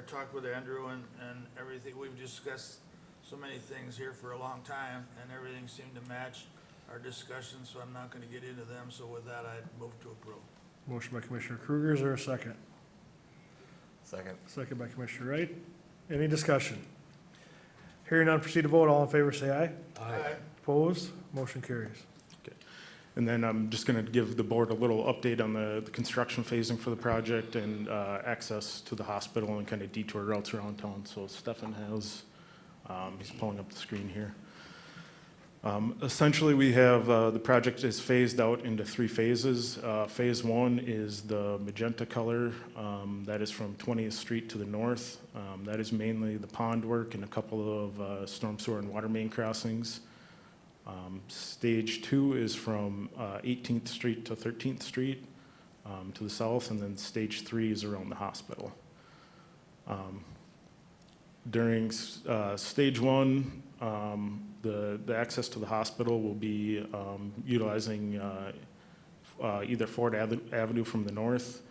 talked with Andrew and everything. We've discussed so many things here for a long time, and everything seemed to match our discussion, so I'm not going to get into them. So with that, I'd move to approve.
Motion by Commissioner Kruger, is there a second?
Second.
Second by Commissioner Wright. Any discussion? Hearing none, proceed to vote. All in favor, say aye.
Aye.
Opposed? Motion carries.
And then I'm just going to give the board a little update on the construction phasing for the project and access to the hospital and kind of detour routes around town. So Stefan has, he's pulling up the screen here. Essentially, we have the project is phased out into 3 phases. Phase 1 is the magenta color. That is from 20th Street to the north. That is mainly the pond work and a couple of storm sewer and water main crossings. Stage 2 is from 18th Street to 13th Street to the south, and then stage 3 is around the hospital. During stage 1, the access to the hospital will be utilizing either Ford Avenue from the north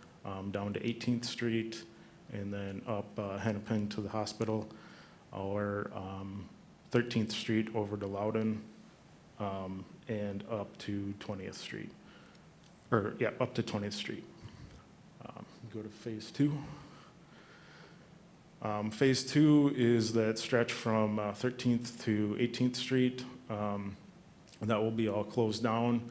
down to 18th Street and then up Hennepin to the hospital, or 13th Street over to Loudon and up to 20th Street. Up to 20th Street. Go to phase 2. Phase 2 is that stretch from 13th to 18th Street. That will be all closed down.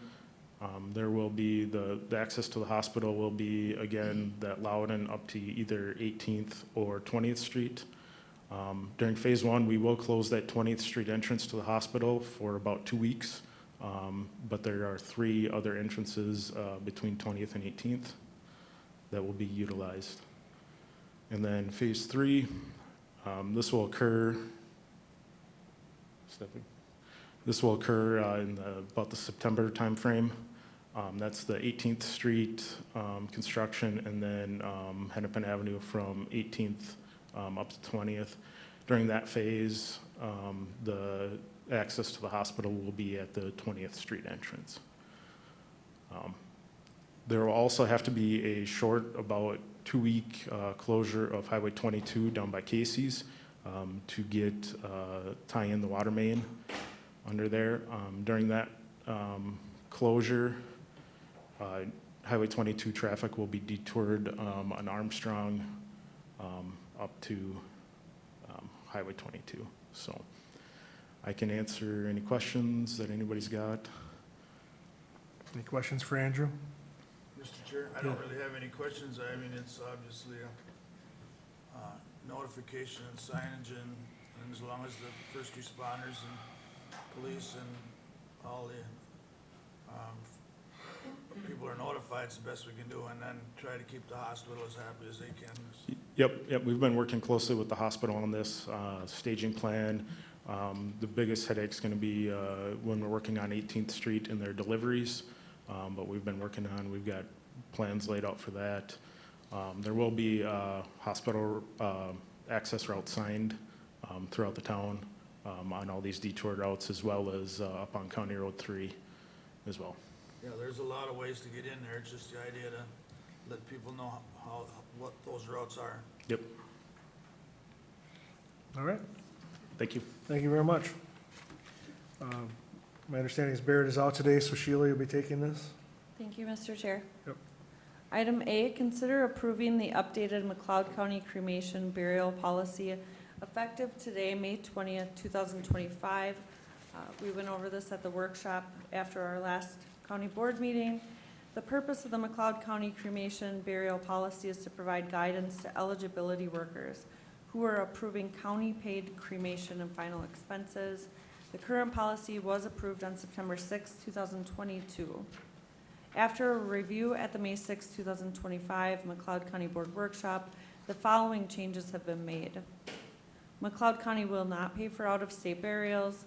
There will be the access to the hospital will be, again, that Loudon up to either 18th or 20th Street. During phase 1, we will close that 20th Street entrance to the hospital for about 2 weeks, but there are 3 other entrances between 20th and 18th that will be utilized. And then phase 3, this will occur. This will occur in about the September timeframe. That's the 18th Street construction, and then Hennepin Avenue from 18th up to 20th. During that phase, the access to the hospital will be at the 20th Street entrance. There will also have to be a short, about 2-week closure of Highway 22 down by Casey's to get tie in the water main under there. During that closure, Highway 22 traffic will be detoured on Armstrong up to Highway 22. So I can answer any questions that anybody's got.
Any questions for Andrew?
Mr. Chair, I don't really have any questions. I mean, it's obviously a notification and signage, and as long as the first responders and police and all the people are notified, it's the best we can do, and then try to keep the hospital as happy as they can.
Yep, we've been working closely with the hospital on this staging plan. The biggest headache's going to be when we're working on 18th Street and their deliveries, but we've got plans laid out for that. There will be hospital access routes signed throughout the town on all these detour routes, as well as up on County Road 3 as well.
Yeah, there's a lot of ways to get in there. It's just the idea to let people know what those routes are.
Yep.
All right.
Thank you.
Thank you very much. My understanding is Barrett is out today, so Sheila, you'll be taking this?
Thank you, Mr. Chair.
Yep.
Item A, consider approving the updated McLeod County cremation burial policy effective today, May 20th, 2025. We went over this at the workshop after our last county board meeting. The purpose of the McLeod County cremation burial policy is to provide guidance to eligibility workers who are approving county-paid cremation and final expenses. The current policy was approved on September 6, 2022. After a review at the May 6, 2025 McLeod County Board Workshop, the following changes have been made. McLeod County will not pay for out-of-state burials.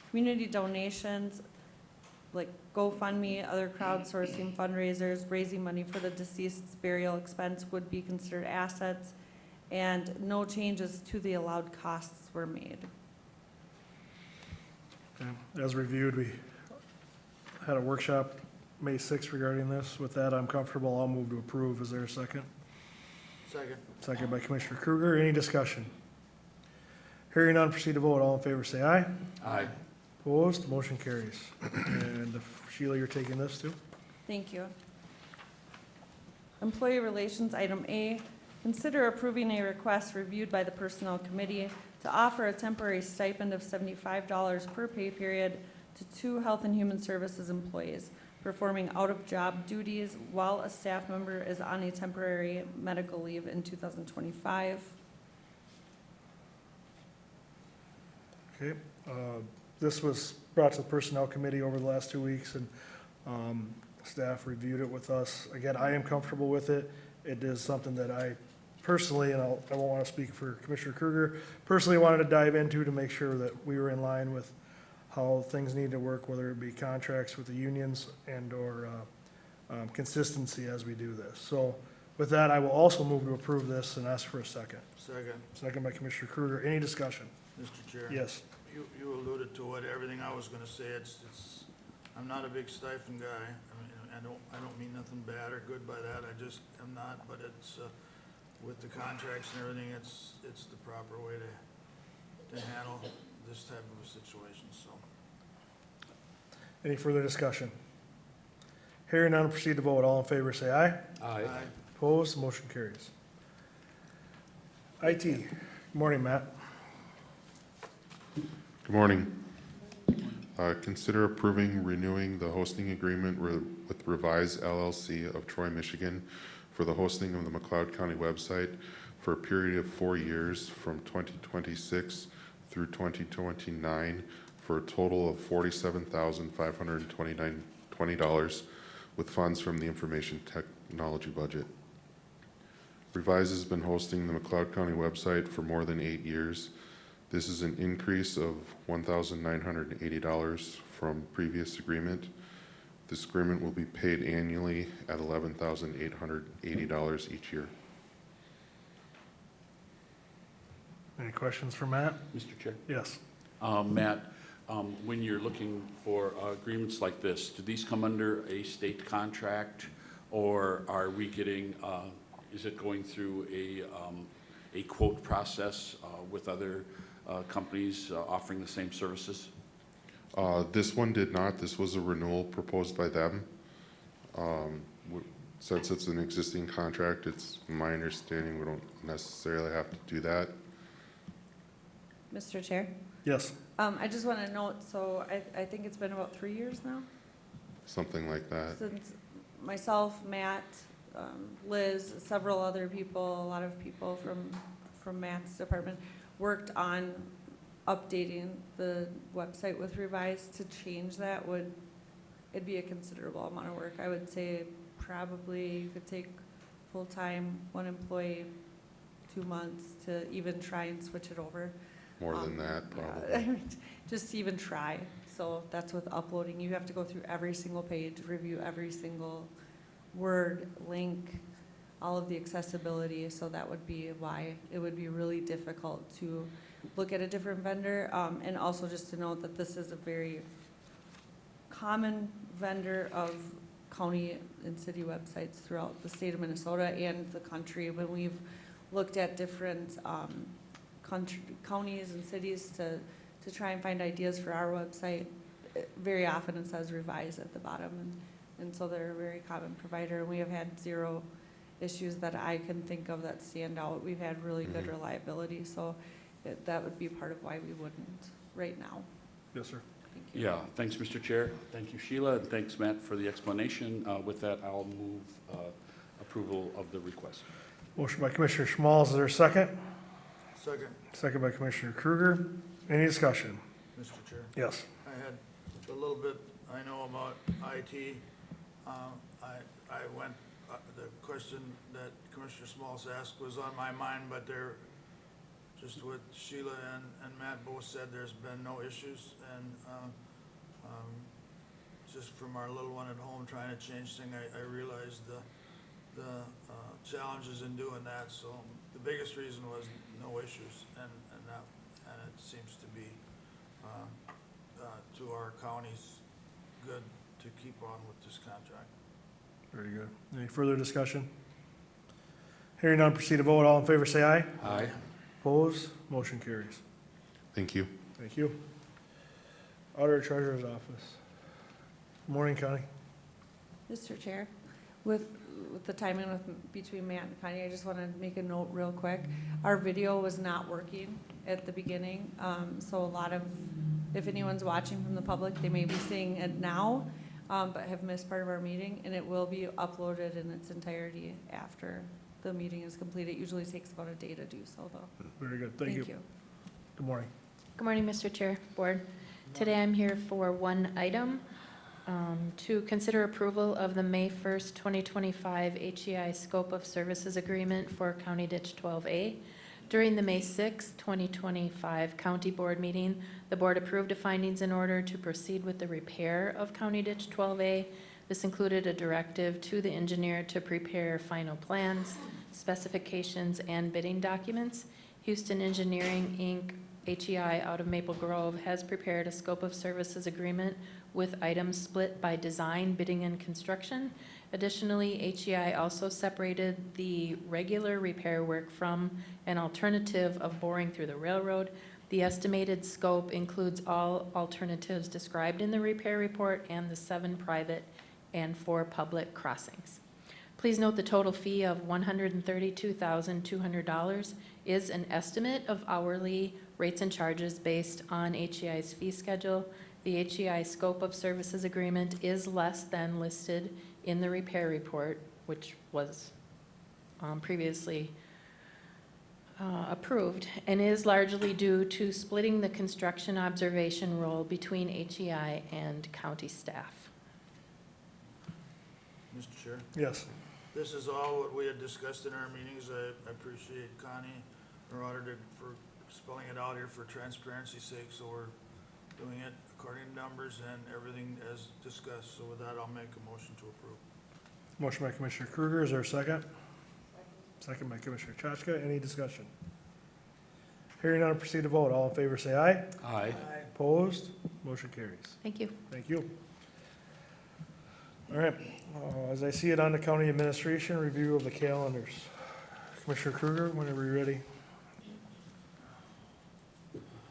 Community donations like GoFundMe, other crowdsourcing fundraisers, raising money for the deceased's burial expense would be considered assets, and no changes to the allowed costs were made.
Okay. As reviewed, we had a workshop May 6th regarding this. With that, I'm comfortable. I'll move to approve. Is there a second?
Second.
Second by Commissioner Kruger. Any discussion? Hearing none, proceed to vote. All in favor, say aye.
Aye.
Opposed, motion carries. And Sheila, you're taking this too?
Thank you. Employee Relations, item A, consider approving a request reviewed by the Personnel Committee to offer a temporary stipend of $75 per pay period to 2 Health and Human Services employees performing out-of-job duties while a staff member is on a temporary medical leave in 2025.
Okay. This was brought to the Personnel Committee over the last 2 weeks, and staff reviewed it with us. Again, I am comfortable with it. It is something that I personally, and I won't want to speak for Commissioner Kruger, personally wanted to dive into to make sure that we were in line with how things need to work, whether it be contracts with the unions and/or consistency as we do this. So with that, I will also move to approve this and ask for a second.
Second.
Second by Commissioner Kruger. Any discussion?
Mr. Chair?
Yes.
You alluded to what, everything I was gonna say. I'm not a big stipend guy. I mean, I don't mean nothing bad or good by that. I just am not, but it's, with the contracts and everything, it's the proper way to handle this type of a situation, so.
Any further discussion? Hearing none, proceed to vote. All in favor, say aye.
Aye.
Opposed, motion carries. IT, good morning, Matt.
Good morning. Consider approving renewing the hosting agreement with Revise LLC of Troy, Michigan for the hosting of the McLeod County website for a period of 4 years from 2026 through 2029 for a total of $47,520 with funds from the information technology budget. Revise has been hosting the McLeod County website for more than 8 years. This is an increase of $1,980 from previous agreement. This agreement will be paid annually at $11,880 each year.
Any questions for Matt?
Mr. Chair?
Yes.
Matt, when you're looking for agreements like this, do these come under a state contract, or are we getting, is it going through a quote process with other companies offering the same services?
This one did not. This was a renewal proposed by them. Since it's an existing contract, it's my understanding we don't necessarily have to do that.
Mr. Chair?
Yes.
I just want to note, so I think it's been about 3 years now
Something like that.
since myself, Matt, Liz, several other people, a lot of people from Matt's department worked on updating the website with Revise. To change that it'd be a considerable amount of work. I would say probably you could take full-time, 1 employee, 2 months to even try and switch it over.
More than that, probably.
Yeah, just even try. So that's with uploading. You have to go through every single page, review every single word, link, all of the accessibility. So that would be why it would be really difficult to look at a different vendor. And also just to note that this is a very common vendor of county and city websites throughout the state of Minnesota and the country. When we've looked at different counties and cities to try and find ideas for our website, very often it says Revise at the bottom, and so they're a very common provider, and we have had 0 issues that I can think of that stand out. We've had really good reliability, so that would be part of why we wouldn't right now.
Yes, sir.
Yeah, thanks, Mr. Chair. Thank you, Sheila, and thanks, Matt, for the explanation. With that, I'll move approval of the request.
Motion by Commissioner Schmalz, is there a second?
Second,
Second by Commissioner Kruger. Any discussion?
Mr. Chair.
Yes.
I had a little bit, I know about IT. I went, the question that Commissioner Smalls asked was on my mind, but there, just what Sheila and Matt both said, there's been no issues. And just from our little one at home trying to change things, I realized the challenges in doing that. So the biggest reason was no issues, and it seems to be to our county's good to keep on with this contract.
Very good. Any further discussion? Hearing none, proceed to vote. All in favor, say aye.
Aye.
Opposed? Motion carries.
Thank you.
Thank you. Auditor Treasurer's Office. Good morning, Connie.
Mr. Chair, with the timing between Matt and Connie, I just want to make a note real quick. Our video was not working at the beginning, so a lot of, if anyone's watching from the public, they may be seeing it now, but have missed part of our meeting, and it will be uploaded in its entirety after the meeting is complete. It usually takes about a day to do so, though.
Very good. Thank you. Good morning.
Good morning, Mr. Chair, Board. Today I'm here for one item, to consider approval of the May 1st, 2025 HEI Scope of Services Agreement for County Ditch 12A. During the May 6th, 2025 County Board meeting, the Board approved the findings in order to proceed with the repair of County Ditch 12A. This included a directive to the engineer to prepare final plans, specifications, and bidding documents. Houston Engineering, Inc., HEI out of Maple Grove, has prepared a scope of services agreement with items split by design, bidding, and construction. Additionally, HEI also separated the regular repair work from an alternative of boring through the railroad. The estimated scope includes all alternatives described in the repair report and the 7 private and 4 public crossings. Please note the total fee of $132,200 is an estimate of hourly rates and charges based on HEI's fee schedule. The HEI scope of services agreement is less than listed in the repair report, which was previously approved, and is largely due to splitting the construction observation role between HEI and county staff.
Mr. Chair?
Yes.
This is all what we had discussed in our meetings. I appreciate Connie, our auditor, for spelling it out here for transparency's sake, so we're doing it according to numbers and everything as discussed. So with that, I'll make a motion to approve.
Motion by Commissioner Kruger, is there a second? Second by Commissioner Chachka. Any discussion? Hearing none, proceed to vote. All in favor, say aye.
Aye.
Opposed? Motion carries.
Thank you.
Thank you. All right, as I see it on the county administration, review of the calendars. Commissioner Kruger, whenever you're ready.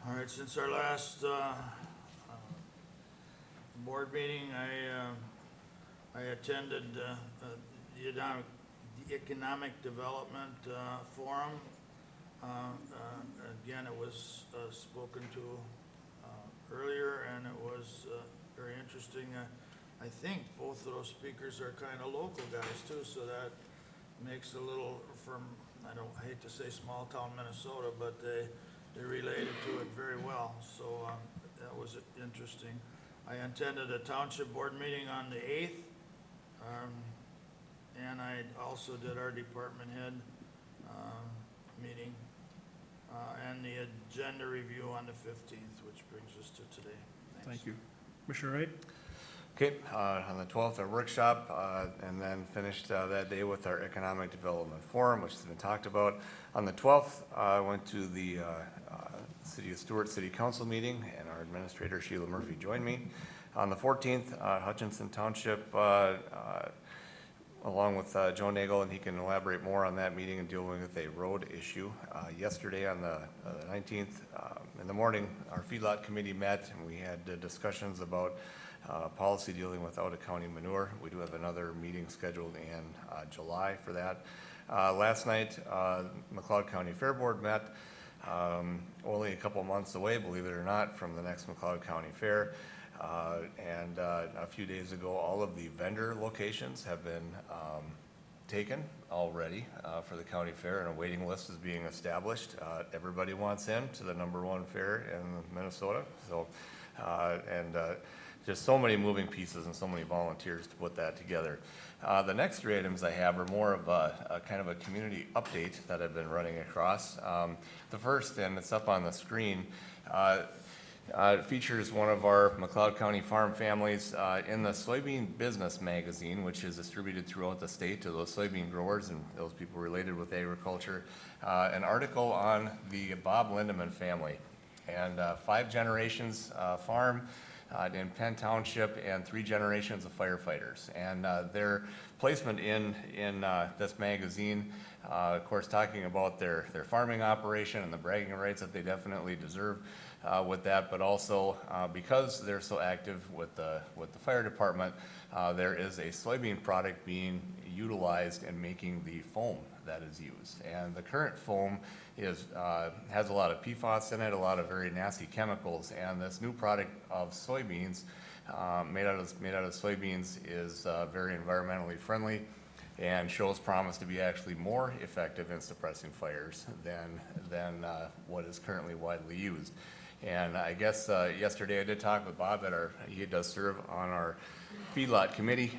All right, since our last board meeting, I attended the Economic Development Forum. Again, it was spoken to earlier, and it was very interesting. I think both of those speakers are kind of local guys too, so that makes a little, from, I hate to say small town Minnesota, but they related to it very well. So that was interesting. I attended a township board meeting on the 8th, and I also did our department head meeting, and the agenda review on the 15th, which brings us to today. Thanks.
Thank you. Commissioner Wright?
Okay, on the 12th, our workshop, and then finished that day with our Economic Development Forum, which has been talked about. On the 12th, I went to the City of Stewart City Council meeting, and our administrator, Sheila Murphy, joined me. On the 14th, Hutchinson Township, along with Joe Nagel, and he can elaborate more on that meeting and dealing with a road issue. Yesterday on the 19th, in the morning, our feedlot committee met, and we had discussions about policy dealing with out-of-county manure. We do have another meeting scheduled in July for that. Last night, McLeod County Fair Board met. only a couple months away, believe it or not, from the next McLeod County Fair. And a few days ago, all of the vendor locations have been taken already for the county fair, and a waiting list is being established. Everybody wants in to the #1 fair in Minnesota. So, just so many moving pieces and so many volunteers to put that together. The next 3 items I have are more of a kind of a community update that I've been running across. The first, and it's up on the screen, it features one of our McLeod County farm families in the Soybean Business magazine, which is distributed throughout the state to those soybean growers and those people related with agriculture. An article on the Bob Lindeman family and 5 generations farm in Penn Township and 3 generations of firefighters. And their placement in this magazine, of course, talking about their farming operation and the bragging rights that they definitely deserve with that, but also because they're so active with the fire department, there is a soybean product being utilized in making the foam that is used. And the current foam has a lot of PFAS in it, a lot of very nasty chemicals, and this new product of soybeans, made out of soybeans, is very environmentally friendly and shows promise to be actually more effective in suppressing fires than what is currently widely used. And I guess yesterday I did talk with Bob he does serve on our feedlot committee,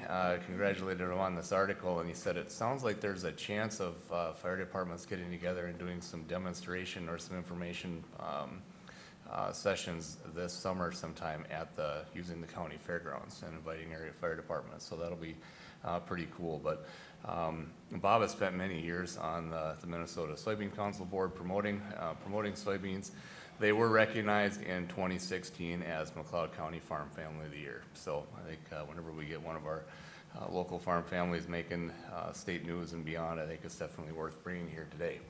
congratulated him on this article, and he said it sounds like there's a chance of fire departments getting together and doing some demonstration or some information sessions this summer sometime using the county fairgrounds and inviting area fire departments. So that'll be pretty cool. But Bob has spent many years on the Minnesota Soybean Council Board promoting soybeans. They were recognized in 2016 as McLeod County Farm Family of the Year. So I think whenever we get one of our local farm families making state news and beyond, I think it's definitely worth bringing here today.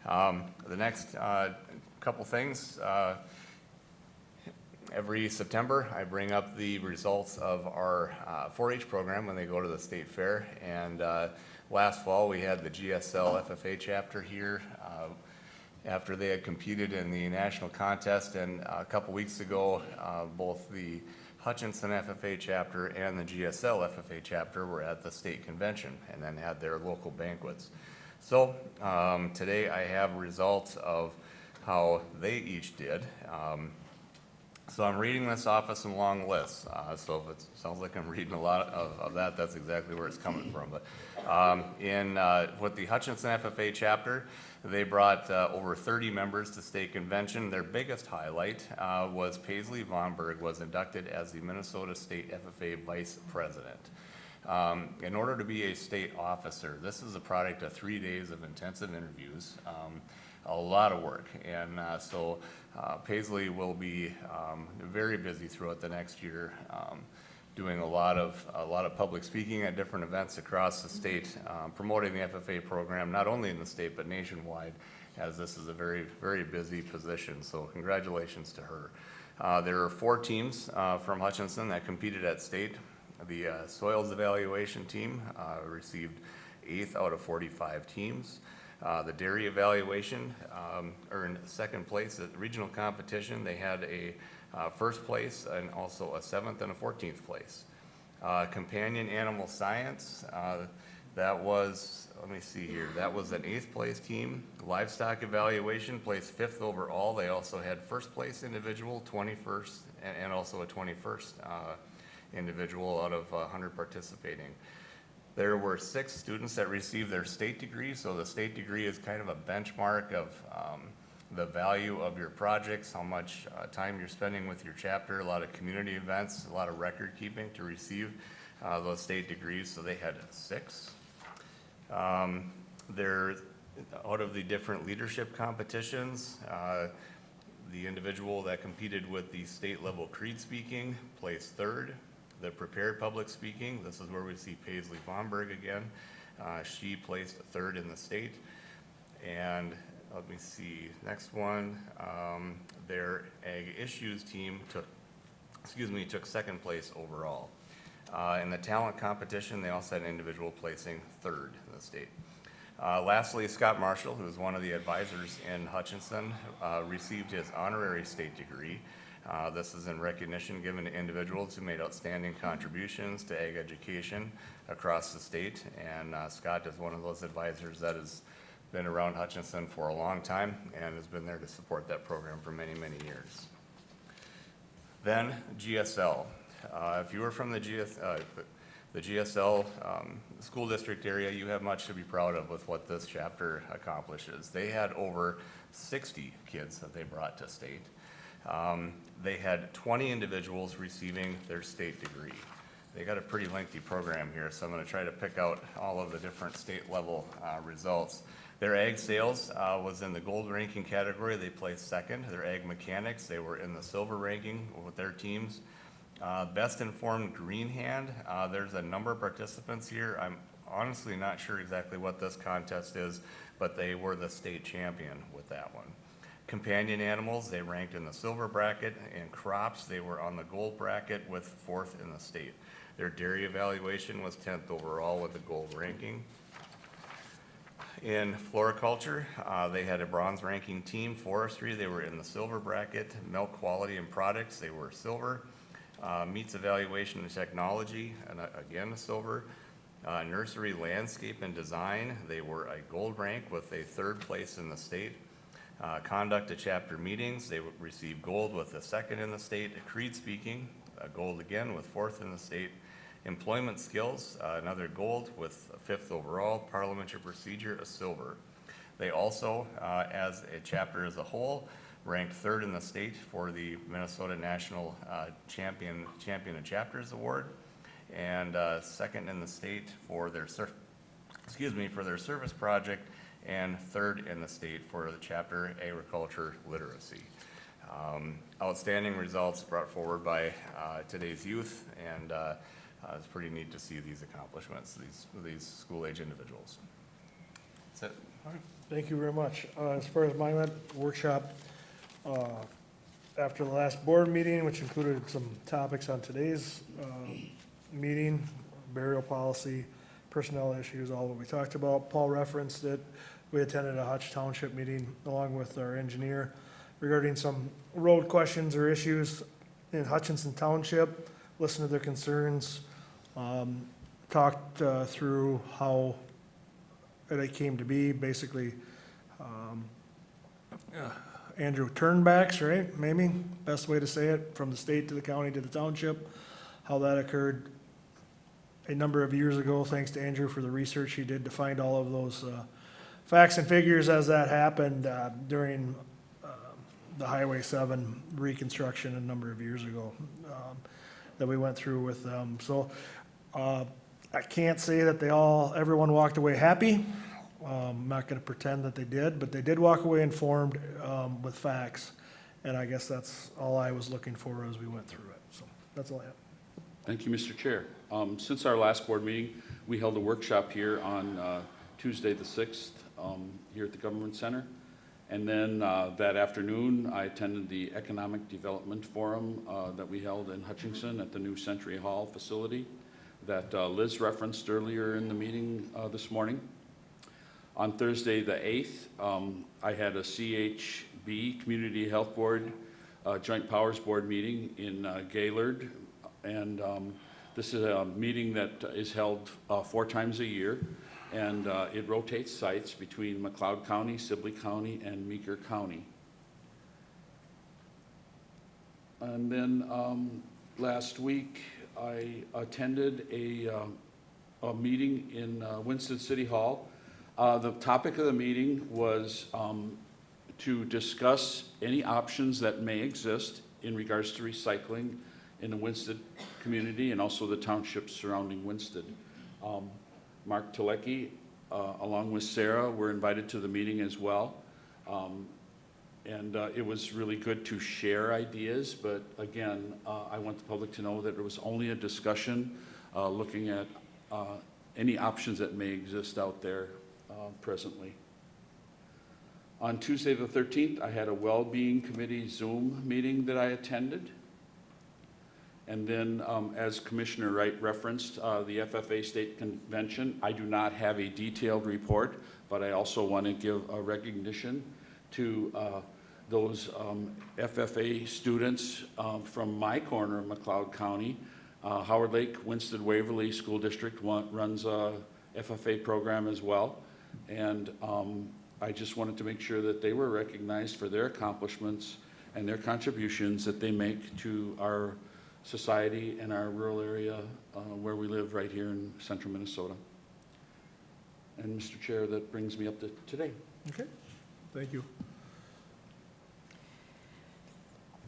The next couple things. Every September, I bring up the results of our 4-H program when they go to the state fair. And last fall, we had the GSL FFA chapter here after they had competed in the national contest. And a couple weeks ago, both the Hutchinson FFA chapter and the GSL FFA chapter were at the state convention and then had their local banquets. So today I have results of how they each did. So I'm reading this off of some long lists. So if it sounds like I'm reading a lot of that, that's exactly where it's coming from. But with the Hutchinson FFA chapter, they brought over 30 members to state convention. Their biggest highlight was Paisley Vonberg was inducted as the Minnesota State FFA Vice President. In order to be a state officer, this is a product of 3 days of intensive interviews, a lot of work. And so Paisley will be very busy throughout the next year, doing a lot of public speaking at different events across the state, promoting the FFA program, not only in the state but nationwide, as this is a very, very busy position. So congratulations to her. There are 4 teams from Hutchinson that competed at state. The soils evaluation team received 8th out of 45 teams. The dairy evaluation earned 2nd place at the regional competition. They had a 1st place and also a 7th and a 14th place. Companion animal science, that was, let me see here, that was an 8th place team. Livestock evaluation placed 5th overall. They also had 1st place individual, 21st, and also a 21st individual out of 100 participating. There were 6 students that received their state degree. So the state degree is kind of a benchmark of the value of your projects, how much time you're spending with your chapter, a lot of community events, a lot of record keeping to receive those state degrees. So they had 6. They're out of the different leadership competitions. The individual that competed with the state level creed speaking placed 3rd. The prepared public speaking, this is where we see Paisley Vonberg again. She placed 3rd in the state. And let me see, next one, their ag issues team took 2nd place overall. In the talent competition, they also had an individual placing 3rd in the state. Lastly, Scott Marshall, who is one of the advisors in Hutchinson, received his honorary state degree. This is in recognition given to individuals who made outstanding contributions to ag education across the state. And Scott is one of those advisors that has been around Hutchinson for a long time and has been there to support that program for many, many years. Then GSL. If you were from the GSL school district area, you have much to be proud of with what this chapter accomplishes. They had over 60 kids that they brought to state. They had 20 individuals receiving their state degree. They got a pretty lengthy program here, so I'm going to try to pick out all of the different state level results. Their ag sales was in the gold ranking category. They placed second. Their ag mechanics, they were in the silver ranking with their teams. Best informed green hand, there's a number of participants here. I'm honestly not sure exactly what this contest is, but they were the state champion with that one. Companion animals, they ranked in the silver bracket, and crops, they were on the gold bracket with fourth in the state. Their dairy evaluation was 10th overall with the gold ranking. In floriculture, they had a bronze ranking team. Forestry, they were in the silver bracket. Milk quality and products, they were silver. Meats evaluation and technology, and again, silver. Nursery landscape and design, they were a gold rank with a third place in the state. Conduct of chapter meetings, they received gold with a second in the state. Creed speaking, gold again with fourth in the state. Employment skills, another gold with a fifth overall. Parliamentary procedure, a silver. They also, as a chapter as a whole, ranked third in the state for the Minnesota National Champion of Chapters Award, and second in the state for their service project, and third in the state for the chapter agriculture literacy. Outstanding results brought forward by today's youth, and it's pretty neat to see these accomplishments, these school-age individuals. That's it.
All right. Thank you very much. As far as my workshop, after the last board meeting, which included some topics on today's meeting, burial policy, personnel issues, all what we talked about. Paul referenced it. We attended a Hutch Township meeting along with our engineer regarding some road questions or issues in Hutchinson Township, listened to their concerns, talked through how it came to be, basically Andrew turnbacks, right? Maybe best way to say it, from the state to the county to the township, how that occurred a number of years ago, thanks to Andrew for the research he did to find all of those facts and figures as that happened during the Highway 7 reconstruction a number of years ago that we went through with them. So I can't say that everyone walked away happy. I'm not going to pretend that they did, but they did walk away informed with facts, and I guess that's all I was looking for as we went through it. So that's all I have.
Thank you, Mr. Chair. Since our last board meeting, we held a workshop here on Tuesday the 6th here at the Government Center. And then that afternoon, I attended the Economic Development Forum that we held in Hutchinson at the new Century Hall facility that Liz referenced earlier in the meeting this morning. On Thursday the 8th, I had a CHB, Community Health Board, Joint Powers Board meeting in Gaylord. And this is a meeting that is held 4 times a year. And it rotates sites between McLeod County, Sibley County, and Meeker County. And then last week, I attended a meeting in Winston City Hall. The topic of the meeting was to discuss any options that may exist in regards to recycling in the Winston community and also the townships surrounding Winston. Mark Telecki, along with Sarah, were invited to the meeting as well. And it was really good to share ideas, but again, I want the public to know that it was only a discussion looking at any options that may exist out there presently. On Tuesday the 13th, I had a Well-Being Committee Zoom meeting that I attended. And then, as Commissioner Wright referenced, the FFA State Convention, I do not have a detailed report, but I also want to give a recognition to those FFA students from my corner of McLeod County. Howard Lake Winston Waverly School District runs a FFA program as well. And I just wanted to make sure that they were recognized for their accomplishments and their contributions that they make to our society and our rural area where we live right here in central Minnesota. And Mr. Chair, that brings me up to today.
Okay, thank you.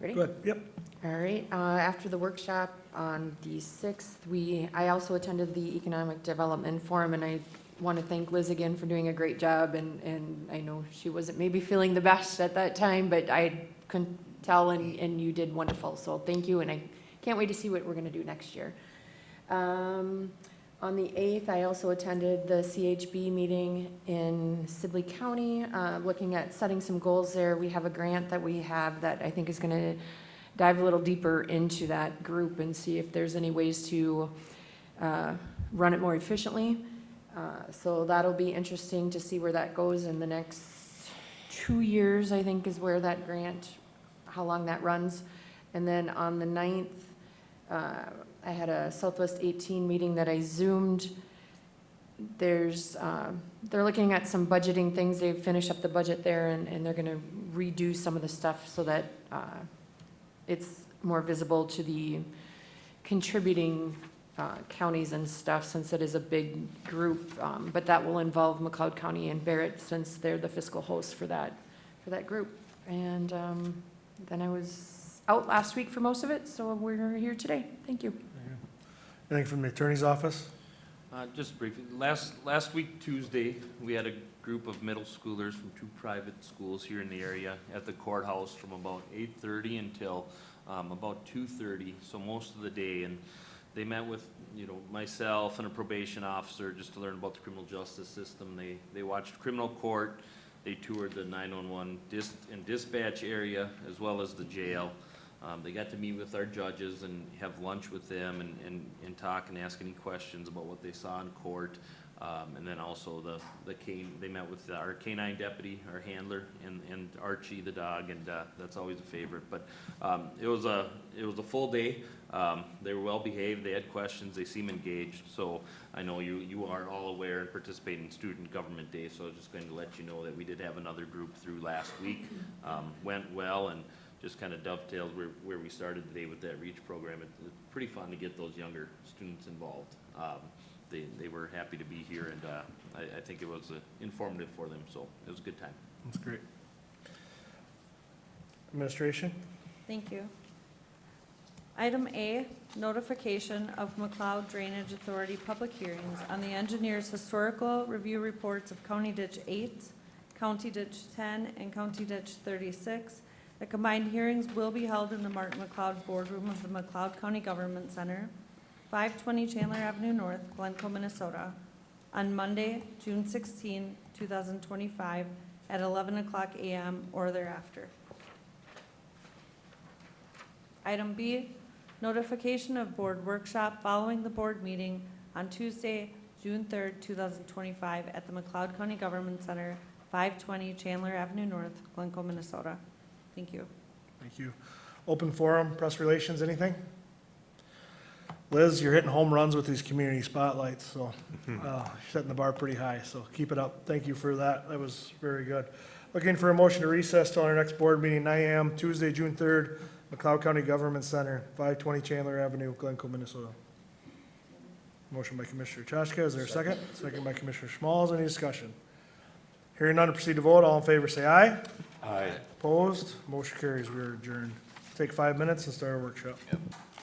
Ready?
Good, yep.
All right, after the workshop on the 6th, I also attended the Economic Development Forum, and I want to thank Liz again for doing a great job, and I know she wasn't maybe feeling the best at that time, but I couldn't tell, and you did wonderful, so thank you, and I can't wait to see what we're going to do next year. On the 8th, I also attended the CHB meeting in Sibley County, looking at setting some goals there. We have a grant that we have that I think is going to dive a little deeper into that group and see if there's any ways to run it more efficiently. So that'll be interesting to see where that goes in the next 2 years, I think, is where that grant, how long that runs. And then on the 9th, I had a Southwest 18 meeting that I Zoomed. They're looking at some budgeting things. They've finished up the budget there, and they're gonna redo some of the stuff so that it's more visible to the contributing counties and stuff, since it is a big group. But that will involve McLeod County and Barrett, since they're the fiscal host for that group. And then I was out last week for most of it, so we're here today. Thank you.
Anything from the attorney's office?
Just briefly, last week Tuesday, we had a group of middle schoolers from 2 private schools here in the area at the courthouse from about 8:30 until about 2:30, so most of the day. And they met with, myself and a probation officer just to learn about the criminal justice system. They watched criminal court, they toured the 911 and dispatch area as well as the jail. They got to meet with our judges and have lunch with them and talk and ask any questions about what they saw in court. And then also they met with our canine deputy, our handler, and Archie the dog, and that's always a favorite. But it was a full day. They were well behaved. They had questions. They seem engaged. So I know you are all aware and participating in Student Government Day. So I was just going to let you know that we did have another group through last week. Went well, and just kind of dovetailed where we started today with that REACH program. It's pretty fun to get those younger students involved. They were happy to be here, and I think it was informative for them, so it was a good time.
That's great. Administration?
Thank you. Item A, notification of McLeod Drainage Authority public hearings on the engineer's historical review reports of County Ditch 8, County Ditch 10, and County Ditch 36. The combined hearings will be held in the Martin McLeod Boardroom of the McLeod County Government Center, 520 Chandler Avenue North, Glencoe, Minnesota, on Monday, June 16, 2025, at 11 o'clock a.m. or thereafter. Item B, notification of board workshop following the board meeting on Tuesday, June 3, 2025, at the McLeod County Government Center, 520 Chandler Avenue North, Glencoe, Minnesota. Thank you.
Thank you. Open forum, press relations, anything? Liz, you're hitting home runs with these community spotlights, so you're setting the bar pretty high, so keep it up. Thank you for that. That was very good. Looking for a motion to recess till our next board meeting, 9 a.m., Tuesday, June 3rd, McLeod County Government Center, 520 Chandler Avenue, Glencoe, Minnesota. Motion by Commissioner Chashka. Is there a second? Second by Commissioner Schmalz. Any discussion? Hearing none, proceed to vote. All in favor, say aye.
Aye.
Opposed? Motion carries. We are adjourned. Take 5 minutes and start our workshop.
Yep.